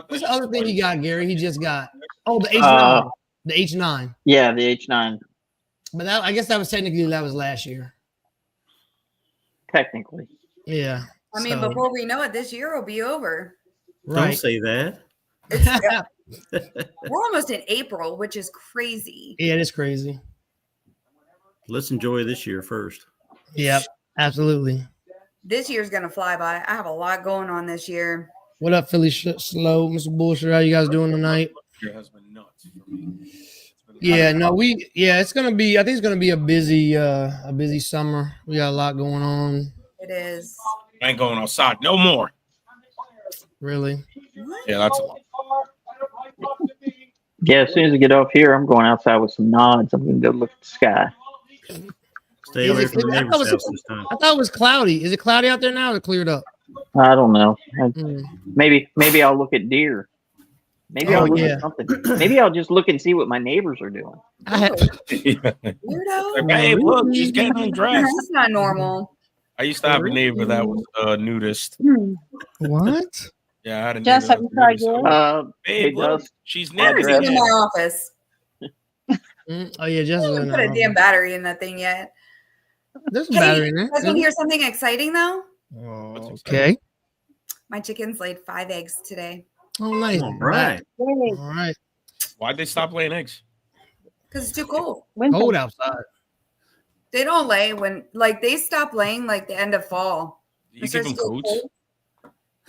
what's the other thing he got, Gary? He just got the H9. The H9. Yeah, the H9. But I guess that was last year. Technically. Yeah. I mean, So, before we know it, this year will be over. Don't right. say that. We're almost in April, which is crazy. Yeah, it is crazy. Let's enjoy this year first. Yep, absolutely. This year's gonna fly by. I have a lot going on this year. What up, Philly Slow, Mr. Bullshit? How you guys doing tonight? Year has been nuts for me. Yeah, no, it's gonna be. I think it's gonna be a busy summer. We got a lot going on. It is. I ain't going outside no more. Really? Yeah, that's a lot. Yeah, as soon as I get off here, I'm going outside with some nods. I'm going to go look at the sky. Stay away from the neighbor's house this time. I thought it was cloudy. Is it cloudy out there now? Or cleared up? I don't know. Mm. Maybe I'll look at deer. Maybe I'll look yeah. at something. Maybe I'll just look and see what my neighbors are doing. Weirdo. Hey, look, she's getting undressed. That's not normal. I used to have a neighbor that was a nudist. What? Yeah, I had a neighbor. Jess, that have you was tried nudist. yours? Hey, Babe, look, Gus. she's It's naked. in my office. Oh yeah, just I haven't put a damn battery in that thing yet. There's a Hey, battery in you there. guys want to hear something exciting though? Okay. My chickens laid 5 eggs today. Oh, nice. All right. All right. Why'd they stop laying eggs? Because it's too cold. Cold outside. They don't lay when they stop laying like the end of fall. You give them coats?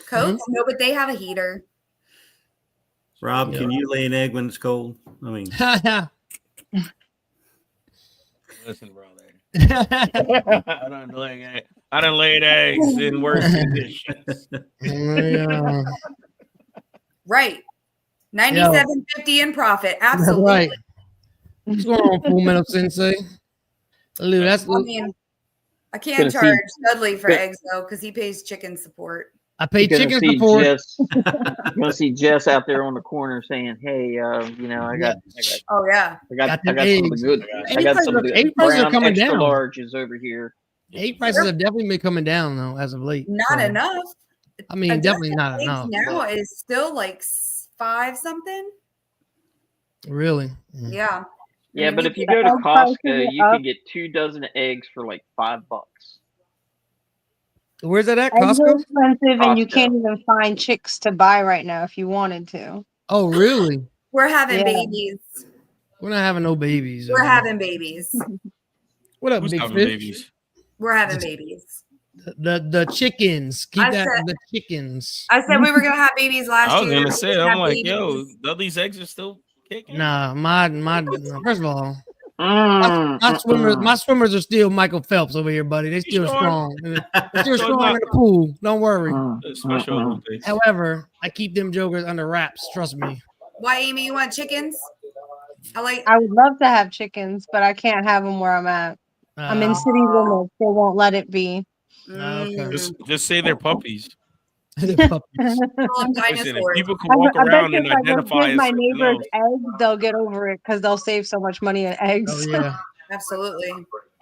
Coats? No, but they have a heater. Rob, can you lay an egg when it's cold? I mean, Listen, brother. I don't lay eggs in worse conditions. Right. 97.50 in profit. Absolutely. Right. What's going on, Full Metal Sensei? Lou, that's. I mean, I can't Gonna charge see- Dudley for eggs though because he pays chicken support. I pay You're chicken gonna see support. You're gonna see Jess out there on the corner saying, "Hey, I got Oh yeah. Got some them of the eggs. good. I got some of the Egg prices are brown coming extra down. larges over here." Egg prices have definitely been coming down though as of late. Not So, enough. I mean, A definitely dozen not eggs enough. now is still like 5 something. Really? Yeah. Yeah, I mean, but you if you get go to egg prices Costco, are you up. can get 2 dozen of eggs for like $5. Where's that at? Eggs are Costco? expensive, and you Costco. can't even find chicks to buy right now if you wanted to. Oh, really? We're having Yeah. babies. We're not having no babies. We're having babies. What up, Who's big having fish? babies? We're having babies. The chickens. Keep I that. said- The chickens. I said we were gonna have babies last I was year. gonna We say, didn't I'm have like, babies. yo, Dudley's eggs are still kicking. Nah, my. First of all, Mm, my swimmers are still Michael Phelps over here, buddy. They still sure? strong. They're still Sure strong not. in the pool. Don't worry. Special Olympics. However, I keep them jokers under wraps. Trust me. Why, Amy? You want chickens? I would love to have chickens, but I can't have them where I'm at. I'm in city limits. They won't let it be. Okay. Just say they're puppies. They're puppies. Listen, if Dinosaurs. people can walk I bet around you and if I just identify give as my something neighbors else, eggs, they'll get over it because they'll save so much money in eggs. Oh yeah. Absolutely.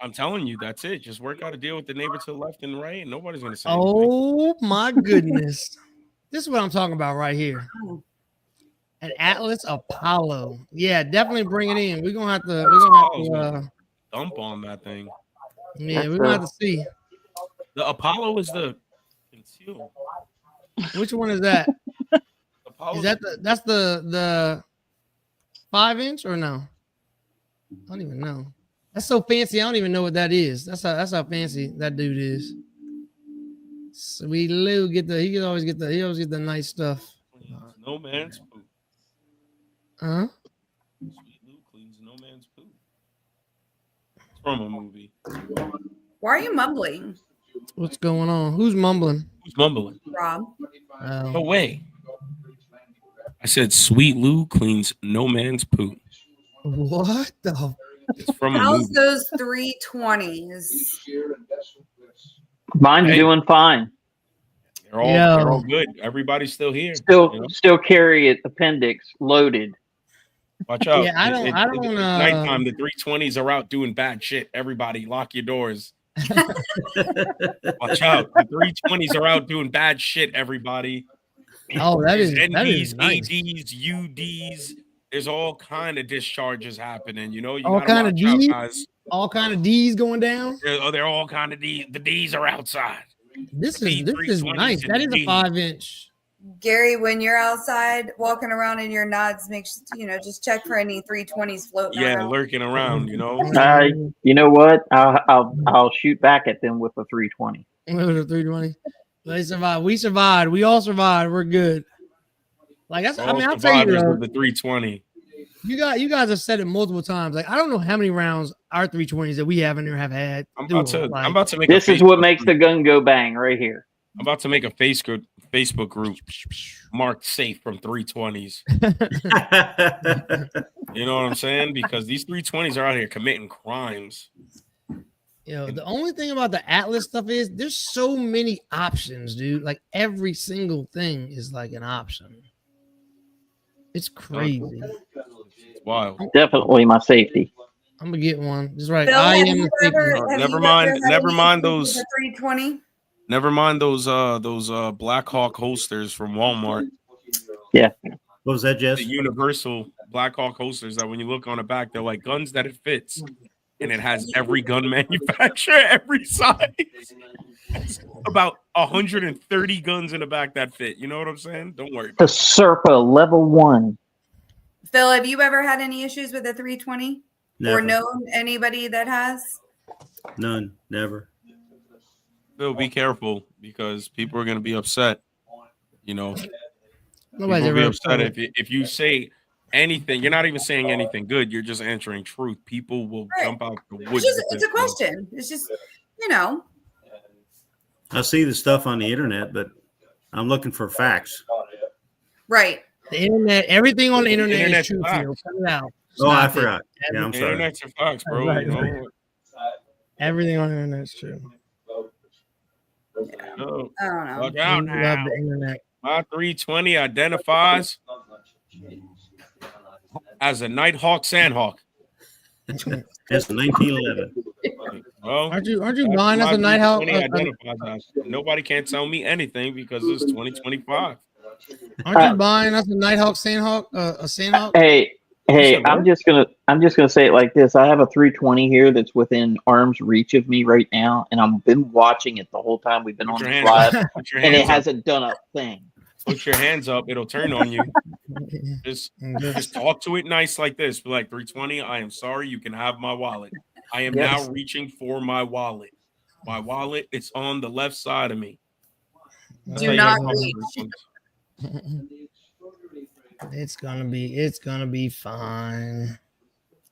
I'm telling you, that's it. Just work out a deal with the neighbor to the left and the right, and nobody's gonna say anything. Oh my goodness. This is what I'm talking about right here. An Atlas Apollo. Yeah, definitely bring it in. We're gonna have to Dump on that thing. yeah, we're gonna have to see. The Apollo is the conceal. Which one is that? Apollo Is that that's the 5-inch or no? I don't even know. That's so fancy. I don't even know what that is. That's how fancy that dude is. Sweet Lou he always get the nice stuff. no man's poop. Huh? Sweet Lou cleans no man's poop. It's from a movie. Why are you mumbling, What's going on? Who's mumbling? Who's mumbling? Rob? No way. I said Sweet Lou cleans no man's poop. What the? It's from a How's movie. those 320s? Mine's doing fine. They're all good. Everybody's still here. Still carry it appendix loaded. Watch out. Yeah, I don't. It's nighttime. The 320s are out doing bad shit. Everybody, lock your doors. Watch out. The 320s are out doing bad shit, everybody. Oh, that is NDs, nice. ADs, UDs. There's all kind of discharges happening. You know, All gotta kind of watch out, D's? guys. All kind of D's going down. They're all kind of D's. The D's are outside. This Hey, is 320s nice. in That is a the 5-inch. Gary, when you're outside walking around in your nuts, just check for any 320s floating Yeah, around. lurking around, you know. You know what? I'll shoot back at them with a 320. 320. They survived. We survived. We all survived. We're good. Like that's. I mean, I'll tell you, survivors with the 320. you guys have said it multiple times. Like I don't know how many rounds our 320s that we haven't or have had. I'm about to make. This is what makes the gun go bang right here. I'm about to make a Facebook group marked safe from 320s. You know what I'm saying? Because these 320s are out here committing crimes. The only thing about the Atlas stuff is there's so many options, dude. Like every single thing is like an option. It's crazy. It's wild. Definitely my safety. I'm gonna get one. Just right. Phil, I have am you the ever- safety. have Never you mind. ever had Never any mind issues those. with the 320? Never mind those Black Hawk holsters from Walmart. Yeah. What was that, Jess? The universal Black Hawk holsters that when you look on the back, they're like guns that it fits. And it has every gun manufacturer, every size. It's about 130 guns in the back that fit. You know what I'm saying? Don't worry The about it. Serpa level 1. Phil, have you ever had any issues with the 320? Never. Or known anybody that has? None. Never. Phil, be careful because people are going to be upset. You know, Nobody's people will be ever upset if you say anything. You're not even saying anything good. You're just answering truth. People will jump out the woods. It's a question. It's just, I see the stuff on the internet, but I'm looking for facts. Right. The internet, everything on the internet Internet's is true. facts. Phil. Cut it out. Oh, I Stop it. forgot. Yeah, I'm sorry. Internet's a facts, bro. Right, You know? right. Everything on the internet is true. No, I don't know. look out We love now. the internet. My 320 identifies as a Nighthawk Sandhawk. That's 1911. Well, Aren't you that's buying us my a Nighthawk? 320 identifies as. Nobody can't tell me anything because it's 2025. Aren't you buying us a Nighthawk Sandhawk? A Sandhawk? Hey, said what? I'm just gonna say it like this. I have a 320 here that's within arm's reach of me right now, and I've been watching it the whole time we've been Put on your this hands live, up. Put your and it hands up. hasn't done a thing. Put your hands up. It'll turn on you. Just talk to it nice like this. Be like 320. I am sorry. You can have my wallet. I am now reaching for my wallet. My wallet is on the left side of me. That's how Do you not gotta talk to reach. everyone. It's gonna be fine.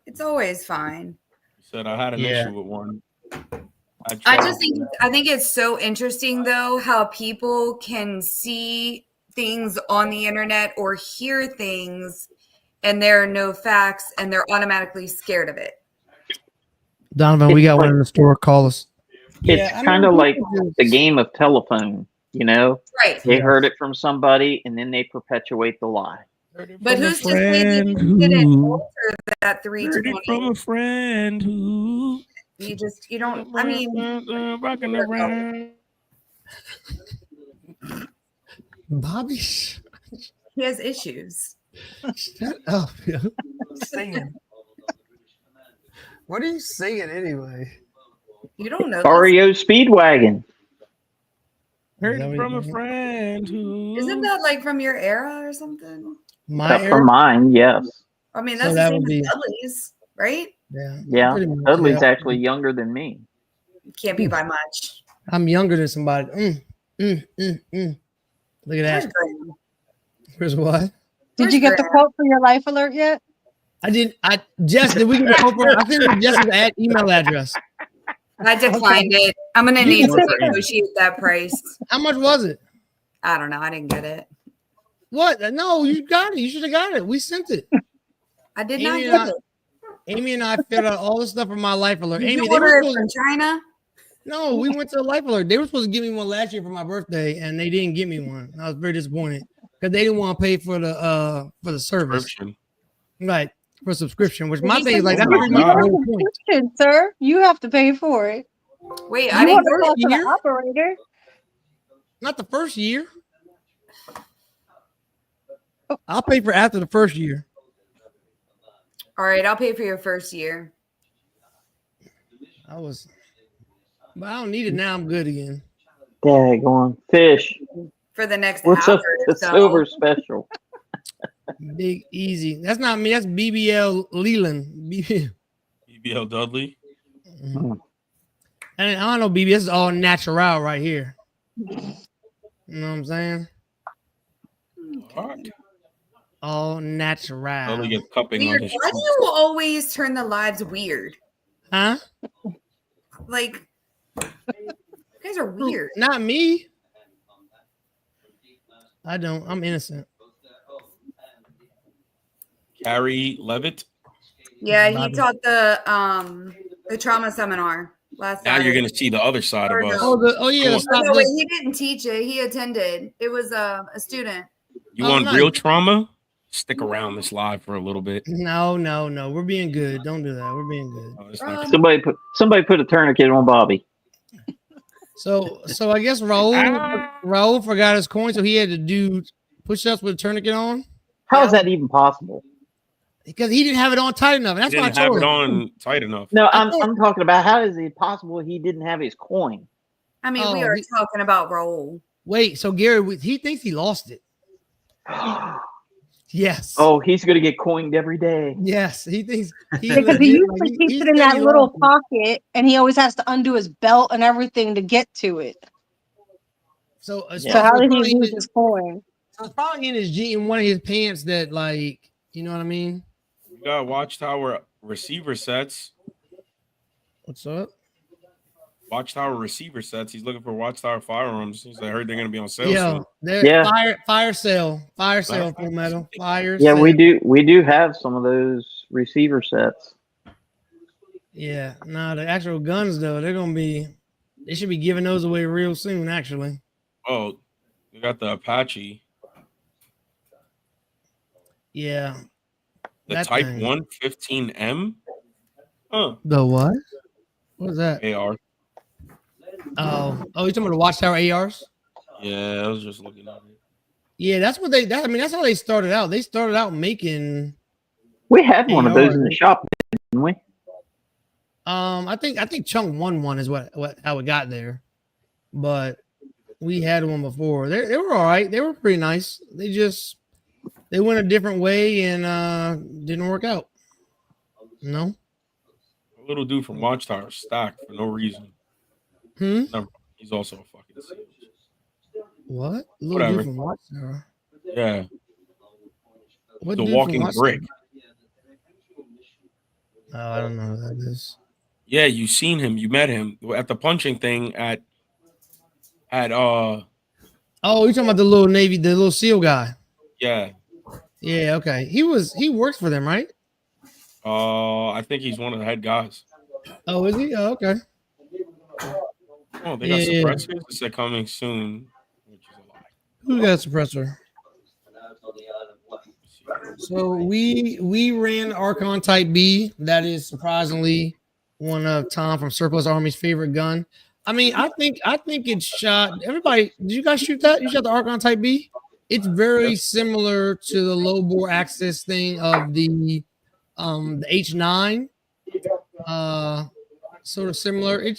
It's always fine. Said I had an issue with one. I think it's so interesting though how people can see things on the internet or hear things and there are no facts and they're automatically scared of it. Donovan, we got one in the store. Call us. It's kind of like the game of telephone, you know? Right. They heard it from somebody and then they perpetuate the lie. But who's to say that you didn't alter that 320? From a friend who You don't, I mean, rocking around. Bobby, he has issues. shut up. Singing. What are you singing anyway? You don't know. REO Speedwagon. Heard it from a friend who. Isn't that like from your era or something? For mine, yes. I mean, So that's that the same would as be- Dudley's, right? Yeah. pretty much, Dudley's yeah. actually younger than me. Can't be by much. I'm younger than somebody. Look at Where's that. Graham? Where's what? Did you get the quote for your life alert yet? I did. Jess, did we get a quote for? I think it was Jess's email address. I declined it. I'm gonna need to negotiate that price. How much was it? I don't know. I didn't get it. What? No, you got it. You should have got it. We sent it. I did not Amy and get it. Amy and I filled out all the stuff from my life alert. Did Amy, you they were order it supposed from China? No, we went to a life alert. They were supposed to give me one last year for my birthday, and they didn't give me one. I was very disappointed because they didn't want to pay for the service, right? For subscription. Which my thing is like that's pretty much the whole point. Subscription, sir. You have to pay for it. Wait, You I didn't. want to talk to the operator. Not the first year. I'll pay for after the first year. All right, I'll pay for your first year. But I don't need it now. I'm good again. Daggone fish. for the next What's hour up? or The so. silver special. Big Easy. That's not me. That's BBL Leland. BBL Dudley. And I don't know, BB. This is all natural right here. You know what I'm saying? All right. All natural. Dudley gets cupping Weird. on his Why do cheeks. you always turn the lives weird? Huh? Like, you guys are weird. Not me. I don't. I'm innocent. Carrie Levitt. Yeah, he Bobby. taught the trauma seminar last Now you're Saturday. going to see the other side Or of us. no. Oh yeah. Oh, The stop Oh, no, wait, lick. he didn't teach it. He attended. It was a student. You Oh, want nice. real trauma? Stick around this live for a little bit. No. We're being good. Don't do that. We're being good. Oh, it's not Somebody put a tourniquet on Bobby. So I guess Raul forgot his coin, so he had to do push-ups with a tourniquet on How is that even possible? because he didn't have it on tight enough. And that's He why I didn't have told it him. on tight enough. No, I I'm talking about how is it possible he didn't have his coin? I mean, we Oh, are talking about Raul. Wait, so Gary, he thinks he lost it. Yes. Oh, he's going to get coined every day. Yes, he thinks Because he usually keeps it in that little pocket. pocket, and he always has to undo his belt and everything to get to it. So how did he lose his coin? So it's probably in in one of his pants that, like, you know what I mean? We got Watchtower receiver sets. What's up? Watchtower receiver sets. He's looking for Watchtower firearms. I heard they're going to be on sale Yeah, soon. Yeah. fire sale, Full Metal, fire. Yeah, sale. we do have some of those receiver sets. Yeah, no, the actual guns though, they should be giving those away real soon. Actually, Oh, we got the Apache, yeah. the That Type thing. 115M. Huh. The what? What is that? AR. Oh, you talking about the Watchtower ARs? Yeah, I was just looking at it. Yeah, that's what that's how they started out. They started out making. We had one of those in the AR. shop, didn't we? I think Chunk won one is how it got there, but we had one before. They were all right. They were pretty nice. They went a different way and didn't work out. No. A little dude from Watchtower stacked for no reason. No, he's also a fucking savage. What? Whatever. From Watchtower. Yeah. What The dude walking from brick. Oh, I don't know who that is. Yeah, you seen him. You met him at the punching thing at Oh, you're talking about the little SEAL guy. yeah. Yeah, okay. He works for them, right? I think he's one of the head guys. Oh, is he? Oh, okay. Oh, they got suppressors. It said coming soon, which is a lie. Who got a suppressor? So we ran Archon Type B. That is surprisingly one of Tom from Surplus Army's favorite gun. I mean, I think it's shot. Everybody, did you guys shoot that? You shot the Archon Type B? It's very similar to the low bore access thing of the H9. Sort of similar. It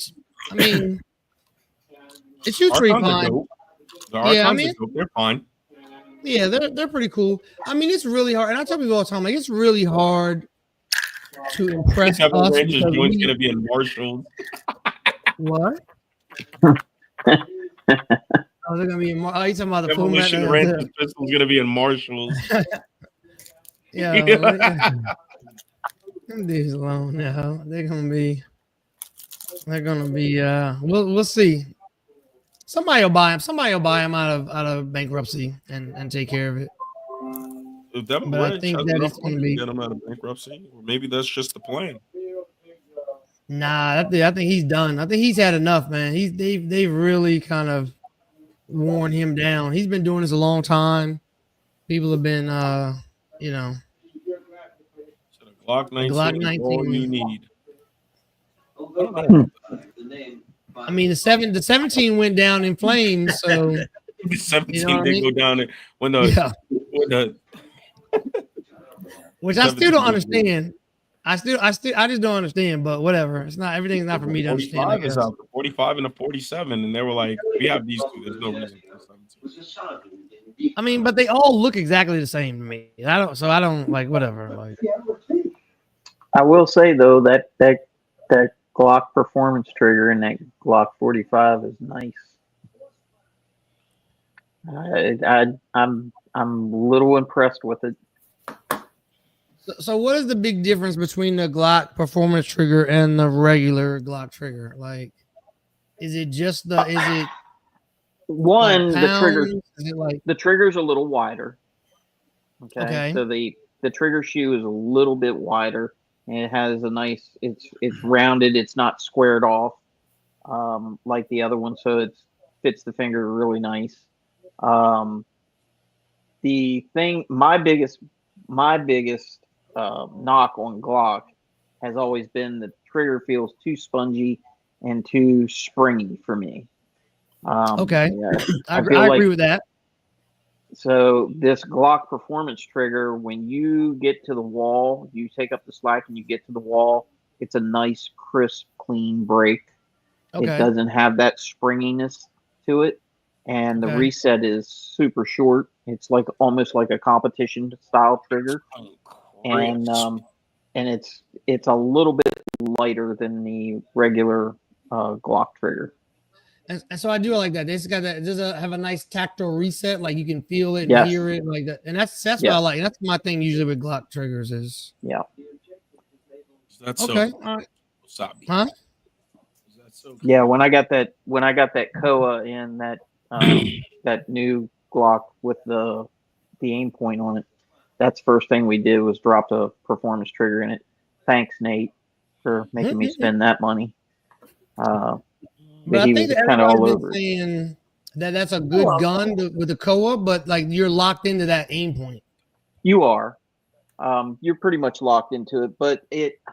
shoots pretty fine. The Archons are dope. They're fine. Yeah, they're pretty cool. I mean, it's really hard, and I tell people all the time, like, it's really hard to impress us. Rancher's joint's gonna be in Marshalls. What? Oh, they're gonna be in. Oh, you talking about the Demolition Rancher's pistol's gonna be in Marshalls. Yeah. Them dudes alone now. They're gonna be. We'll see. Somebody will buy them out of bankruptcy and take care of it. But I think that it's going to be get them out of bankruptcy, or maybe that's just the plan. Nah, I think he's done. I think he's had enough, man. They've really kind of worn him down. He's been doing this a long time. People have been, you know. So the Glock 19 is all you need. I don't know. I mean, the 17 went down in flames, so the 17 you know did go down when the which I still don't understand. I just don't understand, but whatever. It's not everything's not for me to understand. I guess. 45 and a 47, and they were like, "We have these two. There's no reason for 17." I mean, but they all look exactly the same to me. I don't like whatever. Like, I will say though that Glock performance trigger in that Glock 45 is nice. I'm a little impressed with it. so what is the big difference between the Glock performance trigger and the regular Glock trigger? Like, is it just the is it One, like the trigger pounds? Is it like the trigger's a little wider. okay? So the trigger shoe is a little bit wider, and it has a nice. It's rounded. It's not squared off like the other one, so it fits the finger really nice. The thing, my biggest knock on Glock has always been the trigger feels too spongy and too springy for me. Okay, Yeah, I feel agree with that. So this Glock performance trigger, when you get to the wall, you take up the slack and you get to the wall, it's a nice, crisp, clean break. Okay. It doesn't have that springiness to it. And the reset is super short. It's like almost like a competition style trigger. And it's a little bit lighter than the regular Glock trigger. And so I do like that. It's got that. Does it have a nice tactile reset? Like you can feel it and hear it like that. And that's what I like. And that's my thing usually with Glock triggers is. Yeah. That's okay. So, all right. Huh? So yeah, when I got that Koa in that that new Glock with the aim point on it, that's the first thing we did was drop the performance trigger in it. Thanks, Nate, for making me spend that money. But he I think was that kind of all everybody's over. been saying that that's a good gun with the Koa, but like you're locked into that aim point. You are. You're pretty much locked into it, but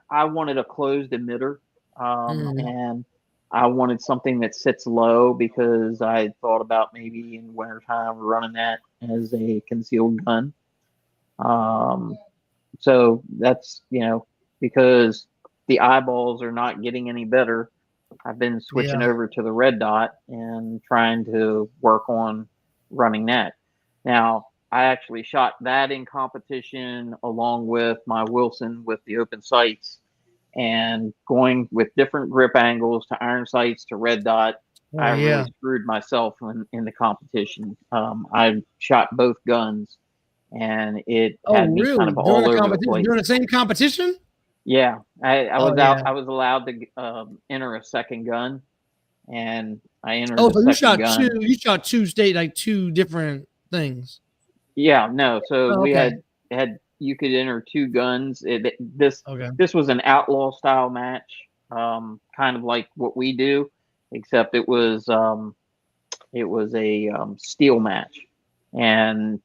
I wanted a closed emitter, and I wanted something that sits low because I thought about maybe in wintertime running that as a concealed gun. So that's, because the eyeballs are not getting any better, I've been switching over to the red dot and trying to work on running that. Now, I actually shot that in competition along with my Wilson with the open sights and going with different grip angles to iron sights to red dot. I really screwed myself in the competition. I shot both guns and it had me kind of all over the place. During the same competition? Yeah, I was out. I was allowed to enter a second gun, and I entered. Oh, so you shot gun. You shot two different things. Yeah, no. So we had you could enter two guns. This was an outlaw style match, kind of like what we do, except it was a steel match, and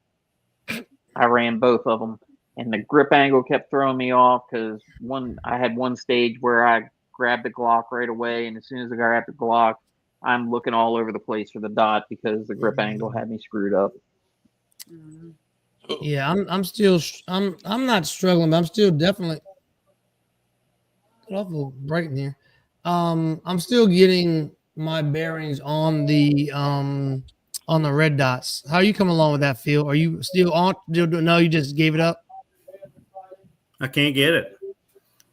I ran both of them. And the grip angle kept throwing me off because I had one stage where I grabbed the Glock right away, and as soon as I grabbed the Glock, I'm looking all over the place for the dot because the grip angle had me screwed up. Yeah, I'm not struggling, but I'm still definitely awful bright in here. I'm still getting my bearings on the red dots. How are you coming along with that, Phil? Are you still on? No, you just gave it up. I can't get it.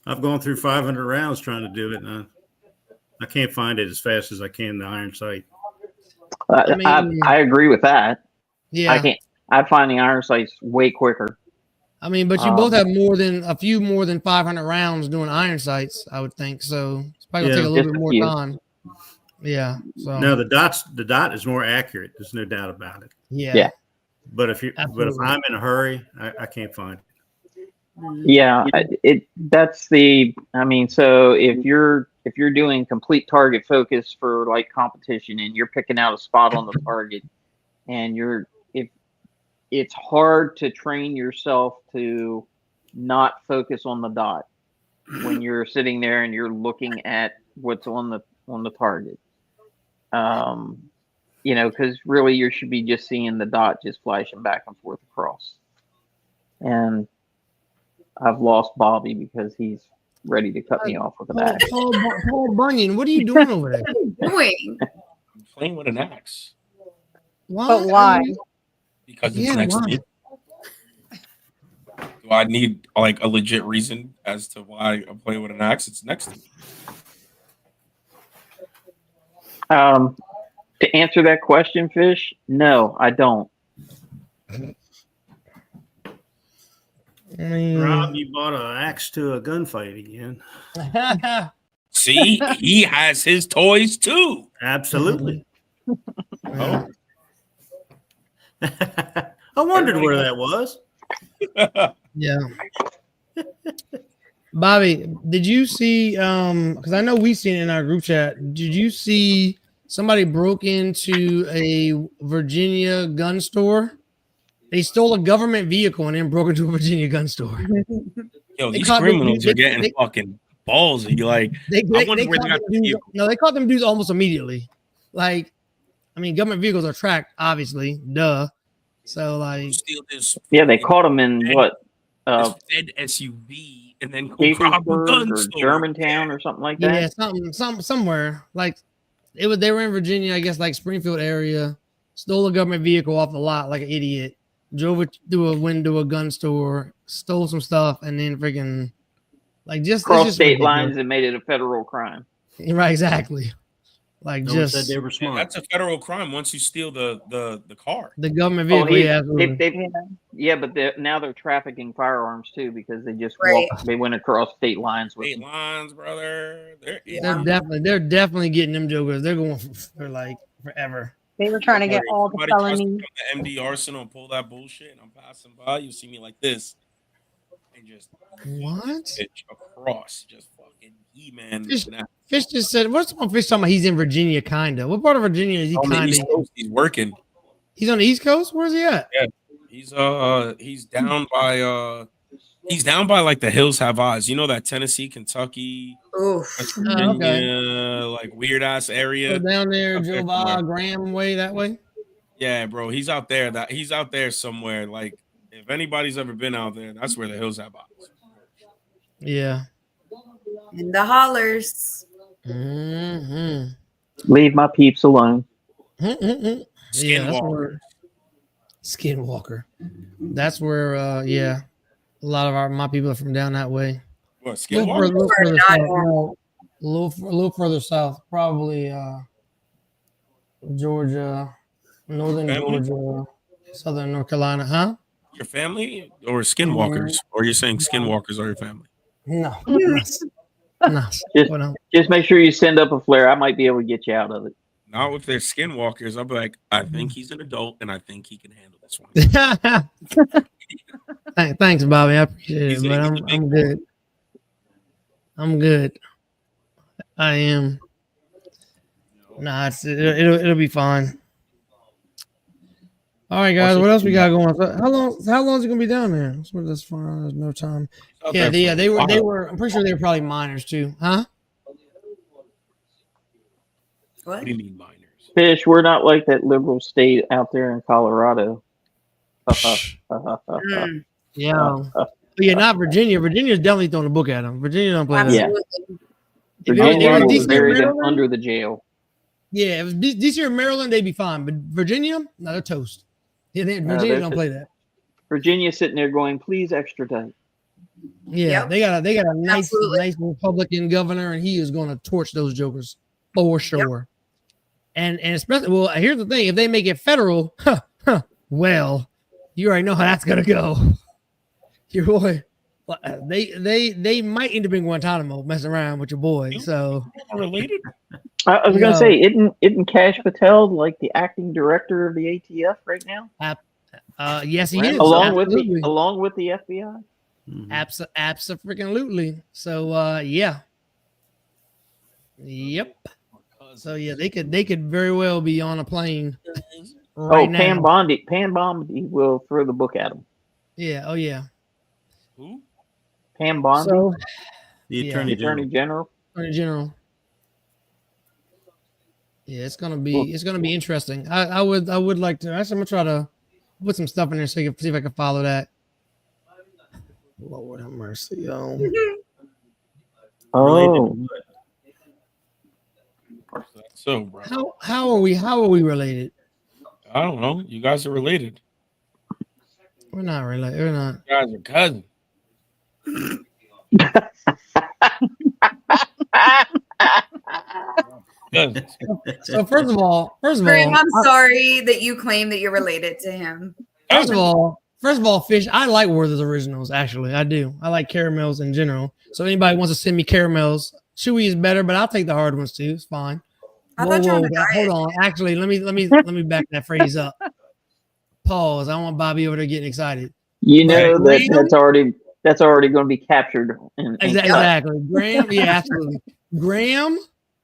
I've gone through 500 rounds trying to do it, and I can't find it as fast as I can the iron sight. I agree with that. Yeah, I can't. I find the iron sights way quicker. I mean, but you both have a few more than 500 rounds doing iron sights, I would think. So it's probably gonna take a little bit more time. Yeah. So no, the dot is more accurate. There's no doubt about it. Yeah. But if I'm in a hurry, I can't find it. Yeah, so if you're doing complete target focus for like competition and you're picking out a spot on the target and it's hard to train yourself to not focus on the dot when you're sitting there and you're looking at what's on the target. Because really you should be just seeing the dot just flashing back and forth across. And I've lost Bobby because he's ready to cut me off with an axe. Paul Bunyan, what are you doing over there? Doing. I'm playing with an axe Why? But why? because it's next to me. Do I need like a legit reason as to why I'm playing with an axe? It's next to me. To answer that question, Fish, no, I don't. Rob, you bought an axe to a gunfight again. See, he has his toys too. Absolutely. Oh. I wondered where that was. Yeah. Bobby, did you see because I know we've seen it in our group chat, did you see somebody broke into a Virginia gun store? They stole a government vehicle and then broke into a Virginia gun store. Yo, these criminals are getting fucking ballsy. Like, I wonder where they got the vehicle. No, they caught them dudes almost immediately. Like, I mean, government vehicles are tracked, obviously, duh. So, like, steal this. Yeah, they caught him in what? Fed SUV and then go rob a gun or store. Germantown or something like that. Yeah, somewhere. Like, they were in Virginia, I guess, like Springfield area. Stole a government vehicle off the lot like an idiot. Drove it through a window of a gun store, stole some stuff, and then freaking like just cross state lines and made it a federal crime. Right, exactly. Like No one just said they were smart. That's a federal crime once you steal the car. The government vehicle. But now they're trafficking firearms too because they just Right. they went across state lines with State lines, brother. They're definitely getting them jokers. They're going for like forever. They were trying to get all the felonies. The MD Arsenal and pull that bullshit, and I'm passing by. You see me like this, and just pitch across, just fucking E-man. Fish just said, "What's on Fish talking about? He's in Virginia, kinda. What part of Virginia is he? Kinda. He's working. He's on the East Coast. Where's he at? Yeah, he's down by like the Hills Have Eyes. You know that Tennessee, Kentucky, Virginia, like weird ass area. So down there, Joe Bob, Graham way that way. Yeah, bro, he's out there. He's out there somewhere. Like if anybody's ever been out there, that's where the Hills Have Eyes. Yeah. In the hollers. Mm-hmm. Leave my peeps alone. Skinwalker. That's where a lot of my people are from down that way. What, Skinwalker? A little further south, probably Georgia, northern Georgia, southern North Carolina, huh? Your family or skinwalkers? Or you're saying skinwalkers are your family? No. Just make sure you send up a flare. I might be able to get you out of it. Not if they're skinwalkers. I'll be like, I think he's an adult and I think he can handle this one. Thanks, Bobby. I appreciate it, but I'm good. I'm good. I am. Nah, it'll be fine. All right, guys. What else we got going? How long is it gonna be down there? That's far. There's no time. Yeah. They were. I'm pretty sure they were probably minors too, huh? What do you mean minors? Fish, we're not like that liberal state out there in Colorado. Yeah. Not Virginia. Virginia's definitely throwing a book at them. Virginia don't play that. Yeah. Virginia will bury them under the jail. Yeah, if DC or Maryland, they'd be fine. But Virginia, no, they're toast. Yeah, Virginia don't play that. Virginia's sitting there going, please extradite. Yeah, they got a nice Republican governor, and he is going to torch those jokers for sure. Yep. And especially, well, here's the thing: if they make it federal, well, you already know how that's gonna go. Your boy, they might end up in Guantanamo messing around with your boy. So related. I was gonna say, isn't Kash Patel like the acting director of the ATF right now? Yes, he is. Along with the FBI. Mm-hmm. Abso-freaking-lutely. So yeah. Yep. So yeah, they could very well be on a plane right now. Pam Bondi will throw the book at him. Yeah. Oh yeah. Who? Pam Bondi. So, the Attorney General. Attorney General. Yeah, it's gonna be interesting. I would like to. Actually, I'm gonna try to put some stuff in there so you can see if I can follow that. Lord have mercy, yo. Oh, So, bro, How are we related? I don't know. You guys are related. We're not related. We're not. You guys are cousins. Cousins. So first of all, Graham, I'm sorry that you claim that you're related to him. First of all, Fish, I like Werther's Originals. Actually, I do. I like caramels in general. So anybody wants to send me caramels, Chewy is better, but I'll take the hard ones too. It's fine. Hold on. Actually, let me back that phrase up. Pause. I don't want Bobby over there getting excited. You know that's already going to be captured. Exactly. Graham, yeah, absolutely. Graham,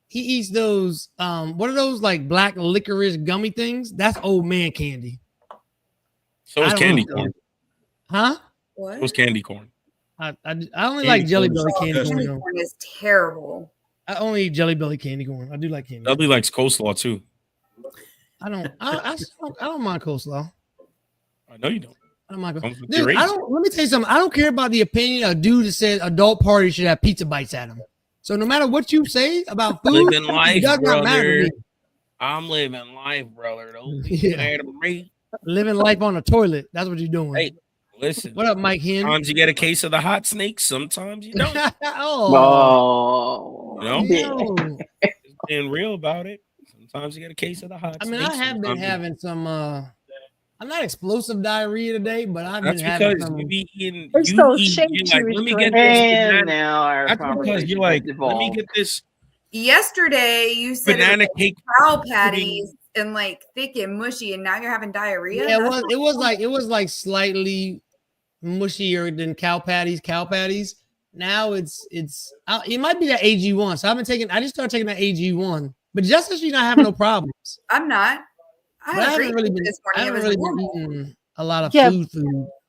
he eats those. What are those like black licorice gummy things? That's old man candy. So is candy corn. Huh? What? So is candy corn. I only like Jelly Belly candy corn. Candy corn is terrible. I only eat Jelly Belly candy corn. I do like candy. Dudley likes coleslaw too. I don't mind coleslaw. I know you don't. I don't mind. Dude, let me tell you something. I don't care about the opinion of a dude that said adult parties should have pizza bites at them. So no matter what you say about food, living life, it does not matter to me. I'm living life, brother. Don't be Yeah. mad at me. Living life on the toilet. That's what you're doing. Hey, listen. What up, Mike Hen? Sometimes you get a case of the hot snakes. Sometimes you don't. Oh, no. Just being real about it. Sometimes you get a case of the hot snakes. I have been having some. I'm not explosive diarrhea today, but I've been having some. You be eating. It's so shaky. Like, let me get this. And now our that's because you're like, let me get this. Yesterday, you said banana cake cow patties and like thick and mushy, and now you're having diarrhea. Yeah, it was like slightly mushier than cow patties. Now it's it might be that AG1. So I just started taking that AG1, but just as you're not having no problems. I'm not. I haven't really been eating a lot of food.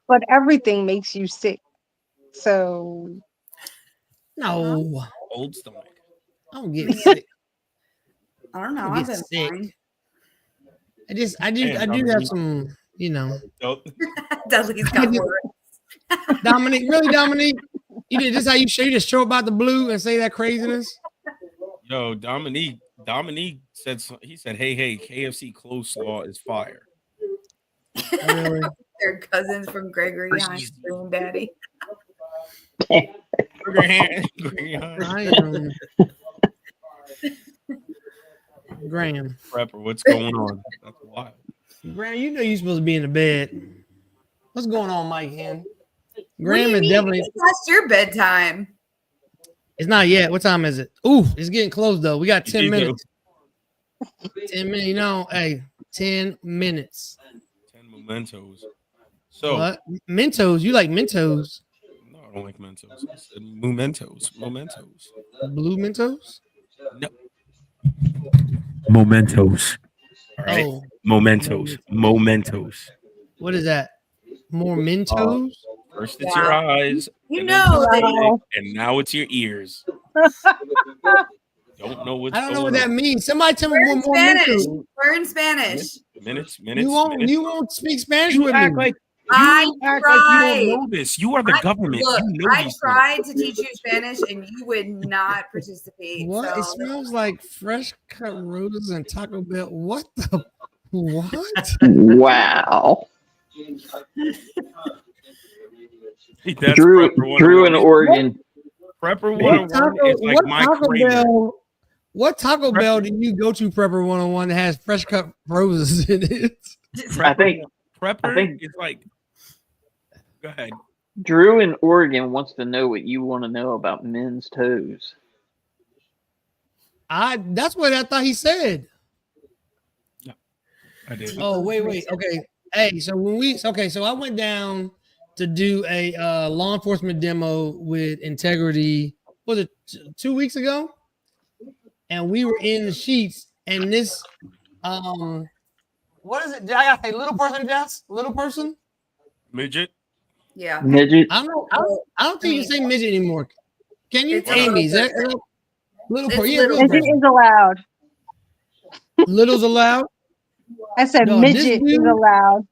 But everything makes you sick. So no. Old stomach. I don't get sick. I don't know. I've been sick. fine. I do have some, Dudley's got more. Dominique, you did this how you just show up out the blue and say that craziness? Yo, Dominique said, he said, hey, KFC coleslaw is fire. Really? They're cousins from Gregory Hines' granddaddy. Graham. Prepper, what's going on? That's wild. Graham, you know you're supposed to be in the bed. What's going on, Mike Hen? Graham is definitely past your bedtime. It's not yet. What time is it? Ooh, it's getting close though. We got 10 minutes. 10 minutes. Hey, 10 minutes. 10 mementos. So what? Mentos? You like Mentos? No, I don't like Mentos. I said mementos. Blue Mentos? No. Mementos. All right. Oh. Mementos. What is that? More Mentos? First it's your eyes. You know that. And now it's your ears. Don't know what's I don't know what that means. Somebody tell me one more Mentos. We're in Spanish. Minutes. You won't speak Spanish with me. Like I tried. Like you don't know this. You are the government. Look, you know I tried to teach you Spanish and you would not participate. What? So. It smells like fresh cut roses and Taco Bell. What the? What? Wow. That's Drew in Oregon. Prepper 101 is like my Taco What Taco Bell do you go to, Prepper 101, that has fresh cut roses in it? I think it's like. Go ahead. Drew in Oregon wants to know what you want to know about men's toes. That's what I thought he said. No, I did. Oh, wait. Okay. Hey, so I went down to do a law enforcement demo with Integrity. Was it 2 weeks ago? And we were in the sheets, and this, what is it? Did I say little person, Jess? Little person? Midget. Yeah. Midget. I don't think you say midget anymore. Can you? Amy, is that little person? Yeah, midget is allowed. Little's allowed? I said midget is allowed.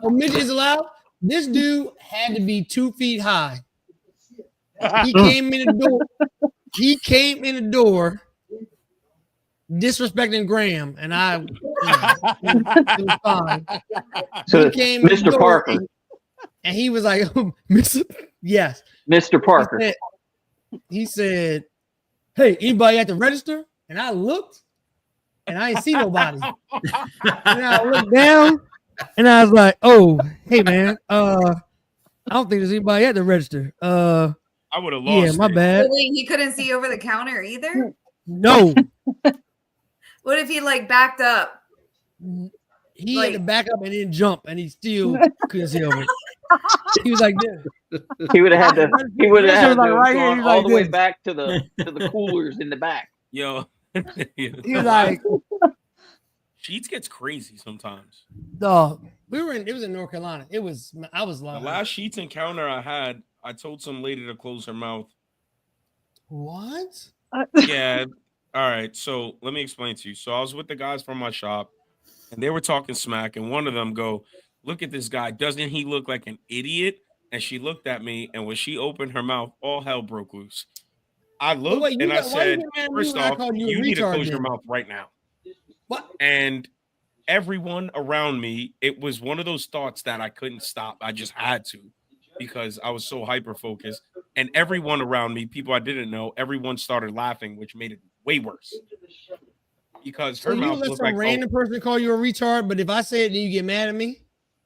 Oh, midget is allowed? This dude had to be 2 feet high. He came in the door. he came in the door disrespecting Graham, and it was fine. So, He came in the Mr. door Parker, and he was like, Mr. Yes. Mr. Parker. He said, hey, anybody at the register? And I looked and I ain't see nobody. And I looked down and I was like, oh, hey man, I don't think there's anybody at the register. I would have lost. Yeah, my bad. Wait, he couldn't see over the counter either? No. What if he like backed up? He had to back up and then jump, and he still couldn't see over it. He was like this. He would have had to. He would have had to Like right go here, he's all like the way this. back to the coolers in the back. Yo, He was like, Sheets gets crazy sometimes. dog. It was in North Carolina. I was The lying. last Sheets encounter I had, I told some lady to close her mouth. What? Yeah. All right. So let me explain to you. So I was with the guys from my shop, and they were talking smack, and one of them go, look at this guy. Doesn't he look like an idiot? And she looked at me, and when she opened her mouth, all hell broke loose. I looked and I said, first off, you need to close your mouth right now. What? And everyone around me, it was one of those thoughts that I couldn't stop. I just had to because I was so hyper focused. And everyone around me, people I didn't know, everyone started laughing, which made it way worse. Because her mouth let looked some like random person call you a retard, but if I say it, then you get mad at me.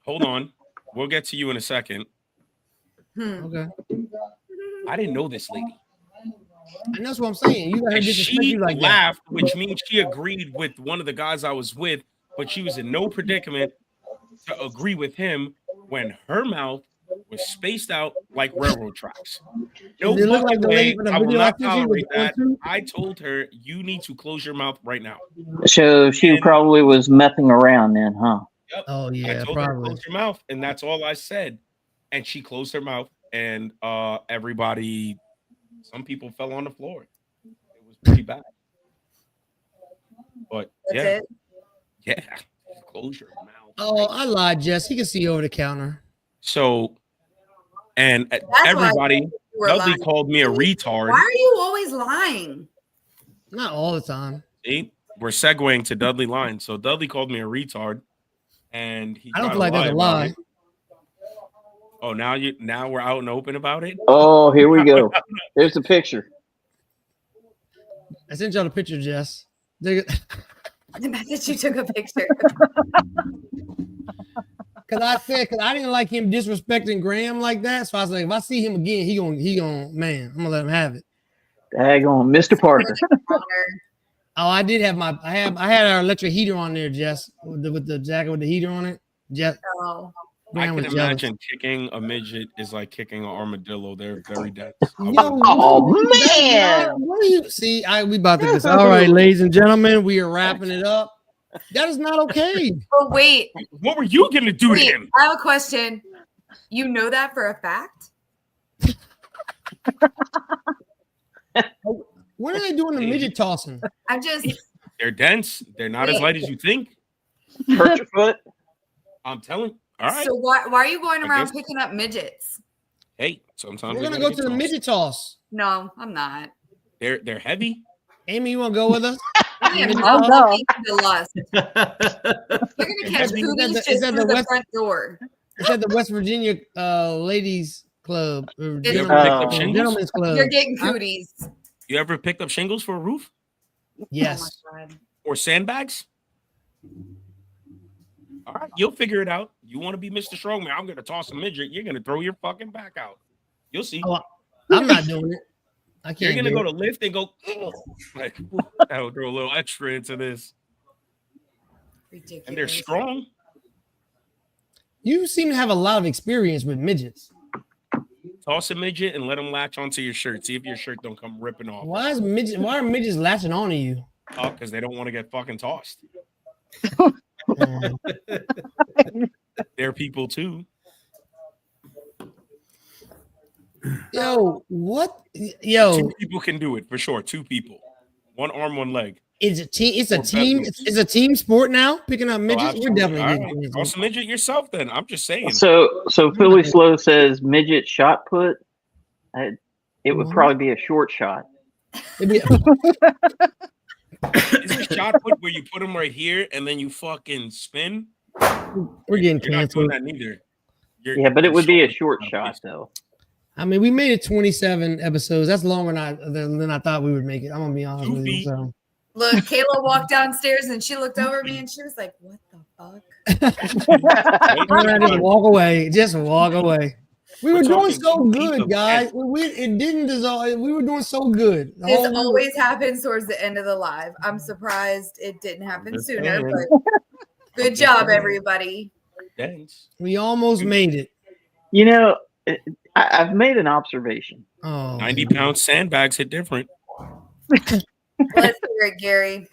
Hold on, we'll get to you in a second. Okay. I didn't know this lady. And that's what I'm saying. You let her And disrespect she you like laughed, which means she agreed with one of the guys I was with, but she was in no predicament to agree with him when her mouth was spaced out like railroad tracks. No Did it look like the lady way, from the I will video not I sent you tolerate with that. the one, I told her, you need to close your mouth right now. So she probably was messing around then, huh? Yep. Oh yeah, I told her to probably. close your mouth, and that's all I said. And she closed her mouth, and everybody, some people fell on the floor. It was pretty bad. But That's it. yeah, close your mouth. Oh, I lied, Jess. He can see over the counter. So, and That's why everybody, you were Dudley lying. called me a retard. Why are you always lying? Not all the time. See, we're segueing to Dudley line. So Dudley called me a retard, and he I don't tried feel like to that's a about lie. it. Oh, now we're out and open about it. Oh, here we go. There's the picture. I sent y'all the picture, Jess. The fact that you took a picture. Because I didn't like him disrespecting Graham like that. So I was like, if I see him again, he gonna, man, I'm gonna let him have it. Daggone, Mr. Parker. Oh, I did have I had our electric heater on there, Jess, with the jacket with the heater on it. Jess, Oh. I Graham can was imagine kicking a midget is like kicking an armadillo. They're very dense. Yo, Oh, man. what do you see? We about to get this. All right, ladies and gentlemen, we are wrapping it up. That is not okay. Oh, wait. What were you gonna do to Wait, him? I have a question. You know that for a fact? What are they doing the midget tossing? I'm just. They're dense. They're not as light as you think. Hurt your foot. I'm telling. All right. So why are you going I around guess- picking up midgets? Hey, sometimes We're they gonna gotta go to get the tossed. midget toss. No, I'm not. They're heavy. Amy, you want to go with us? I am I'll not go. looking to lust. You're gonna catch cooties Is just that through the the front door. It's at the West Virginia Ladies Club or You ever picked up Oh. shingles? Gentlemen's Club. You're getting Huh? cooties. You ever picked up shingles for a roof Yes. Oh my God. or sandbags? All right, you'll figure it out. You want to be Mr. Strongman? I'm gonna toss a midget. You're gonna throw your fucking back out. You'll see. Oh, I'm not doing it. I You're can't. gonna do go it. to lift and go like I'll throw a little extra into this. Ridiculous. And they're strong. You seem to have a lot of experience with midgets. Toss a midget and let them latch onto your shirt. See if your shirt don't come ripping off. Why are midgets latching on to you? Oh, because they don't want to get fucking tossed. Man. They're people too. Yo, what? Yo, Two people can do it for sure. Two people, one arm, one leg. it's a team. It's a Or team. bedrooms. It's a team sport now. Picking up Oh, midgets. We're absolutely. definitely All getting right. Toss a midget yourself. Then I'm just saying. So Philly Slow says midget shot put. It would Mhm. probably be a short shot. It'd be- Is it shot put where you put them right here and then you fucking spin? we're getting You're not doing canceled. that neither. Yeah, but it would be a short shot shot though. I mean, we made it 27 episodes. That's longer than I thought we would make it. I'm gonna be honest with you. So. Look, Kayla walked downstairs and she looked over at me and she was like, "What the fuck?" Just walk away. Just walk away. We were doing so good, pizza guys. It didn't dissolve. We were doing so good. The This whole- always happens towards the end of the live. I'm surprised it didn't happen Just sooner, saying. but good job, everybody. Thanks. we almost made it. You know, I've made an observation. Oh, 90-pound sandbags hit different. Let's hear it, Gary.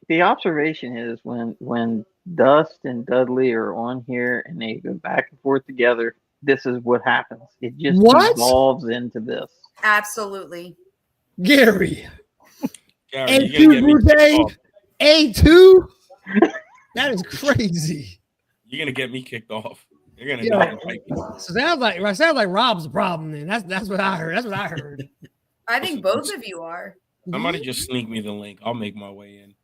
The observation is when Dust and Dudley are on here and they go back and forth together, this is what happens. It just What? evolves into this. Absolutely. Gary. Gary, you're gonna get me kicked off. A2? That is crazy. You're gonna get me kicked off. You're gonna Yo. not invite me. Sounds like Rob's the problem. Then that's what I heard. That's what I heard. I think both of you are. Somebody just sneak me the link. I'll make my way in.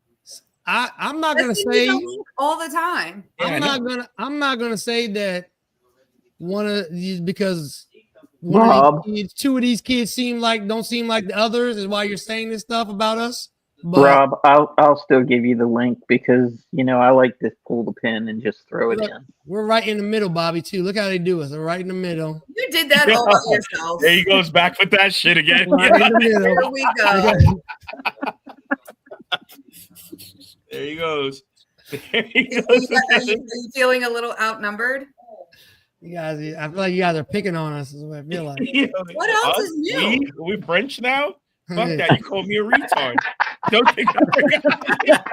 I'm not gonna Let's say. do the link all the time. Yeah, I know. I'm not gonna say that one of these because Rob. two of these kids don't seem like the others is why you're saying this stuff about us. But Rob, I'll still give you the link because I like to pull the pin and just throw it in. we're right in the middle, Bobby. Too. Look how they do us. We're right in the middle. You did that all by yourself. There he goes back with that shit again. Right in the middle. Here we go. There he goes. There he Are goes. you feeling a little outnumbered? You guys, I feel like you guys are picking on us. Is what I feel like. What else is new? We French now? Fuck that. You called me a retard. Don't think I forgot.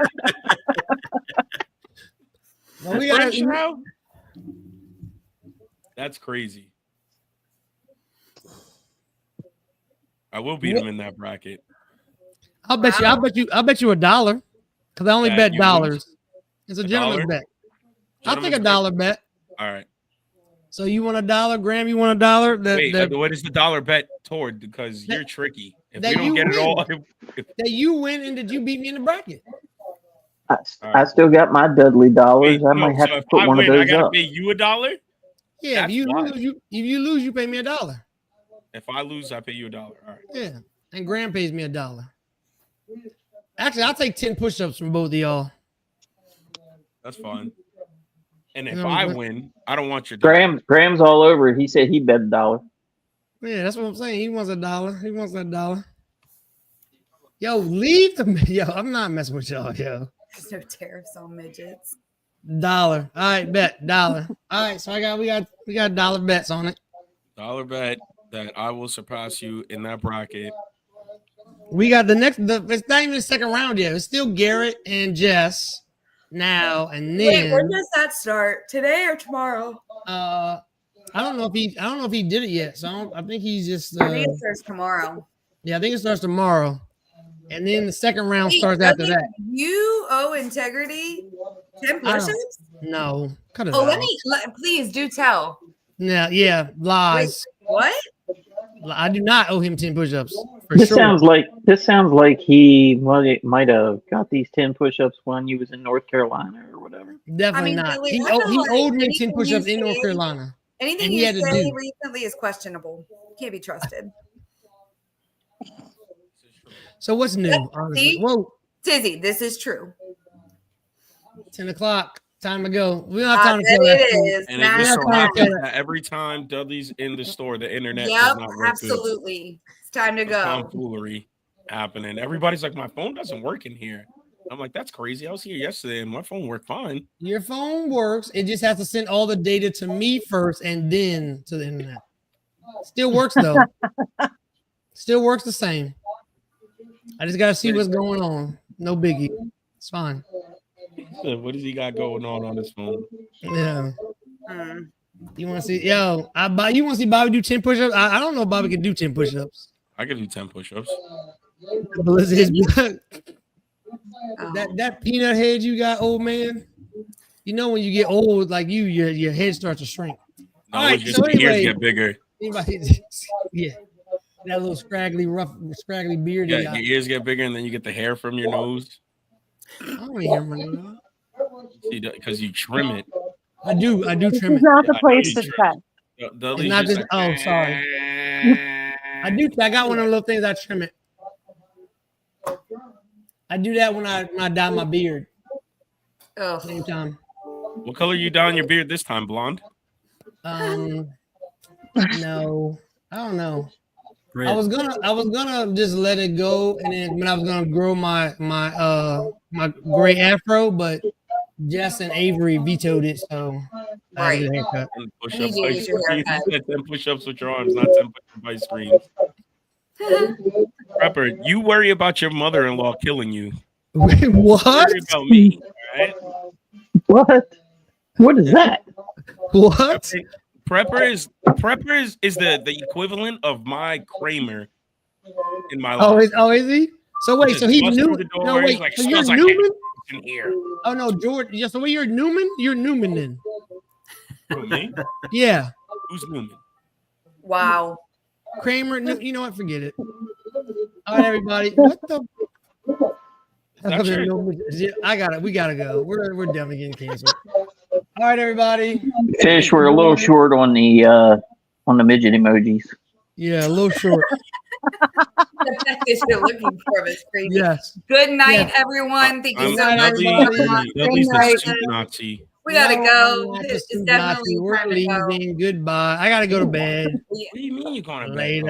Well, we French got now? That's crazy. I will beat him in that bracket. I'll bet you $1 because I only That bet you dollars. It's a $1? gentleman's bet. I'll take Gentleman's $1 bet. All right. So you want $1, Graham? You want $1? Wait, what is the dollar bet toward? Because you're tricky. If that we don't get you it all, that you win and that you beat me in the bracket. I still got my Dudley dollars. I might have so to if put I one win, of I those gotta up. pay you $1. Yeah, That's if you lose, you pay me $1. If I lose, I pay you $1. All right. Yeah, and Graham pays me $1. Actually, I'll take 10 push-ups from both of y'all. That's fine. And if No, I but- win, I don't want your $1. Graham's all over it. He said he bet $1. Yeah, that's what I'm saying. He wants $1. He wants $1. Yo, leave the yo. I'm not messing with y'all, yo. There's no tariffs on midgets. $1. All right, bet $1. All right, so we got dollar bets on it. Dollar bet that I will surpass you in that bracket. We got it's not even the second round yet. It's still Garrett and Jess now, and Wait, then when does that start? Today or tomorrow? I don't know if he did it yet. So I think he's just I think it starts tomorrow. yeah, I think it starts tomorrow. And then the second round Wait, starts after doesn't that. You owe Integrity 10 push-ups? No, cut it Oh, out. please do tell. Yeah, lies. What? I do not owe him 10 push-ups for This sure. sounds like he might have got these 10 push-ups when he was in North Carolina or whatever. Definitely I mean, not. Billy, He I feel like owed me anything 10 push-ups you in North say- Carolina. Anything And he you had to say do. recently is questionable. Can't be trusted. So what's new? Honestly, See? whoa, Tizzy, this is true. 10 o'clock. Time to go. We don't have time to bet kill that. it fool. is. And it just so Nah. happens that every time Dudley's in the store, the internet does Yep, not work. absolutely. It's time to Good. go. Tomfoolery happening. Everybody's like, my phone doesn't work in here. I'm like, that's crazy. I was here yesterday and my phone worked fine. Your phone works. It just has to send all the data to me first and then to the internet. Still works though. Still works the same. I just gotta see what's going on. No biggie. It's fine. What does he got going on his phone? Yeah. Mm. You want to see? Yo, you want to see Bobby do 10 push-ups? I don't know if Bobby can do 10 push-ups. I could do 10 push-ups. That peanut head you got, old man. You know when you get old, like your head starts to shrink. No, All right, it's just so the ears anyway- get bigger. Anybody? Yeah. That little scraggly beard. Yeah, your ears get bigger, and then you get the hair from your nose. I don't hear my nose. See, because you trim it. I do trim It's it. not the I know place you to trim check. Dudley's not just just- like, oh, sorry. I do. I got one of the little things. I trim it. I do that when I dye my beard. Ugh. Same time. What color you dyeing your beard this time? Blonde? No, I don't know. Red. I was gonna just let it go, and then when I was gonna grow my gray afro, but Jess and Avery vetoed it, so I had to get a haircut. And I push need ups you to by get your screens. haircut. 10 push ups with your arms, not 10 push ups by screens. Prepper, you worry about your mother-in-law killing you. Wait, what? Worry about me, right? What is that? What? Prepper is the equivalent of my Kramer in my life. Is he? So wait, so he's Bust new. through the door, No, wait, he's like, so you're smells like Newman? in here. Oh no, George. Yeah, so you're Newman? You're Newman then. Who, me? Yeah. Who's Newman? Wow. Kramer, you know what? Forget it. All right, everybody. What the? Not sure. I got it. We gotta go. We're definitely getting canceled. All right, everybody. Fish, we're a little short on the midget emojis. Yeah, a little short. The fact that you're looking for is crazy. Yes. Good night, Yeah. everyone. Thank you so much. Dudley's the soup Nazi. We gotta No, go. I'm not the It's soup definitely Nazi. We're time to go. leaving. Goodbye. I gotta go to bed. What do you mean you're going to bed? Later.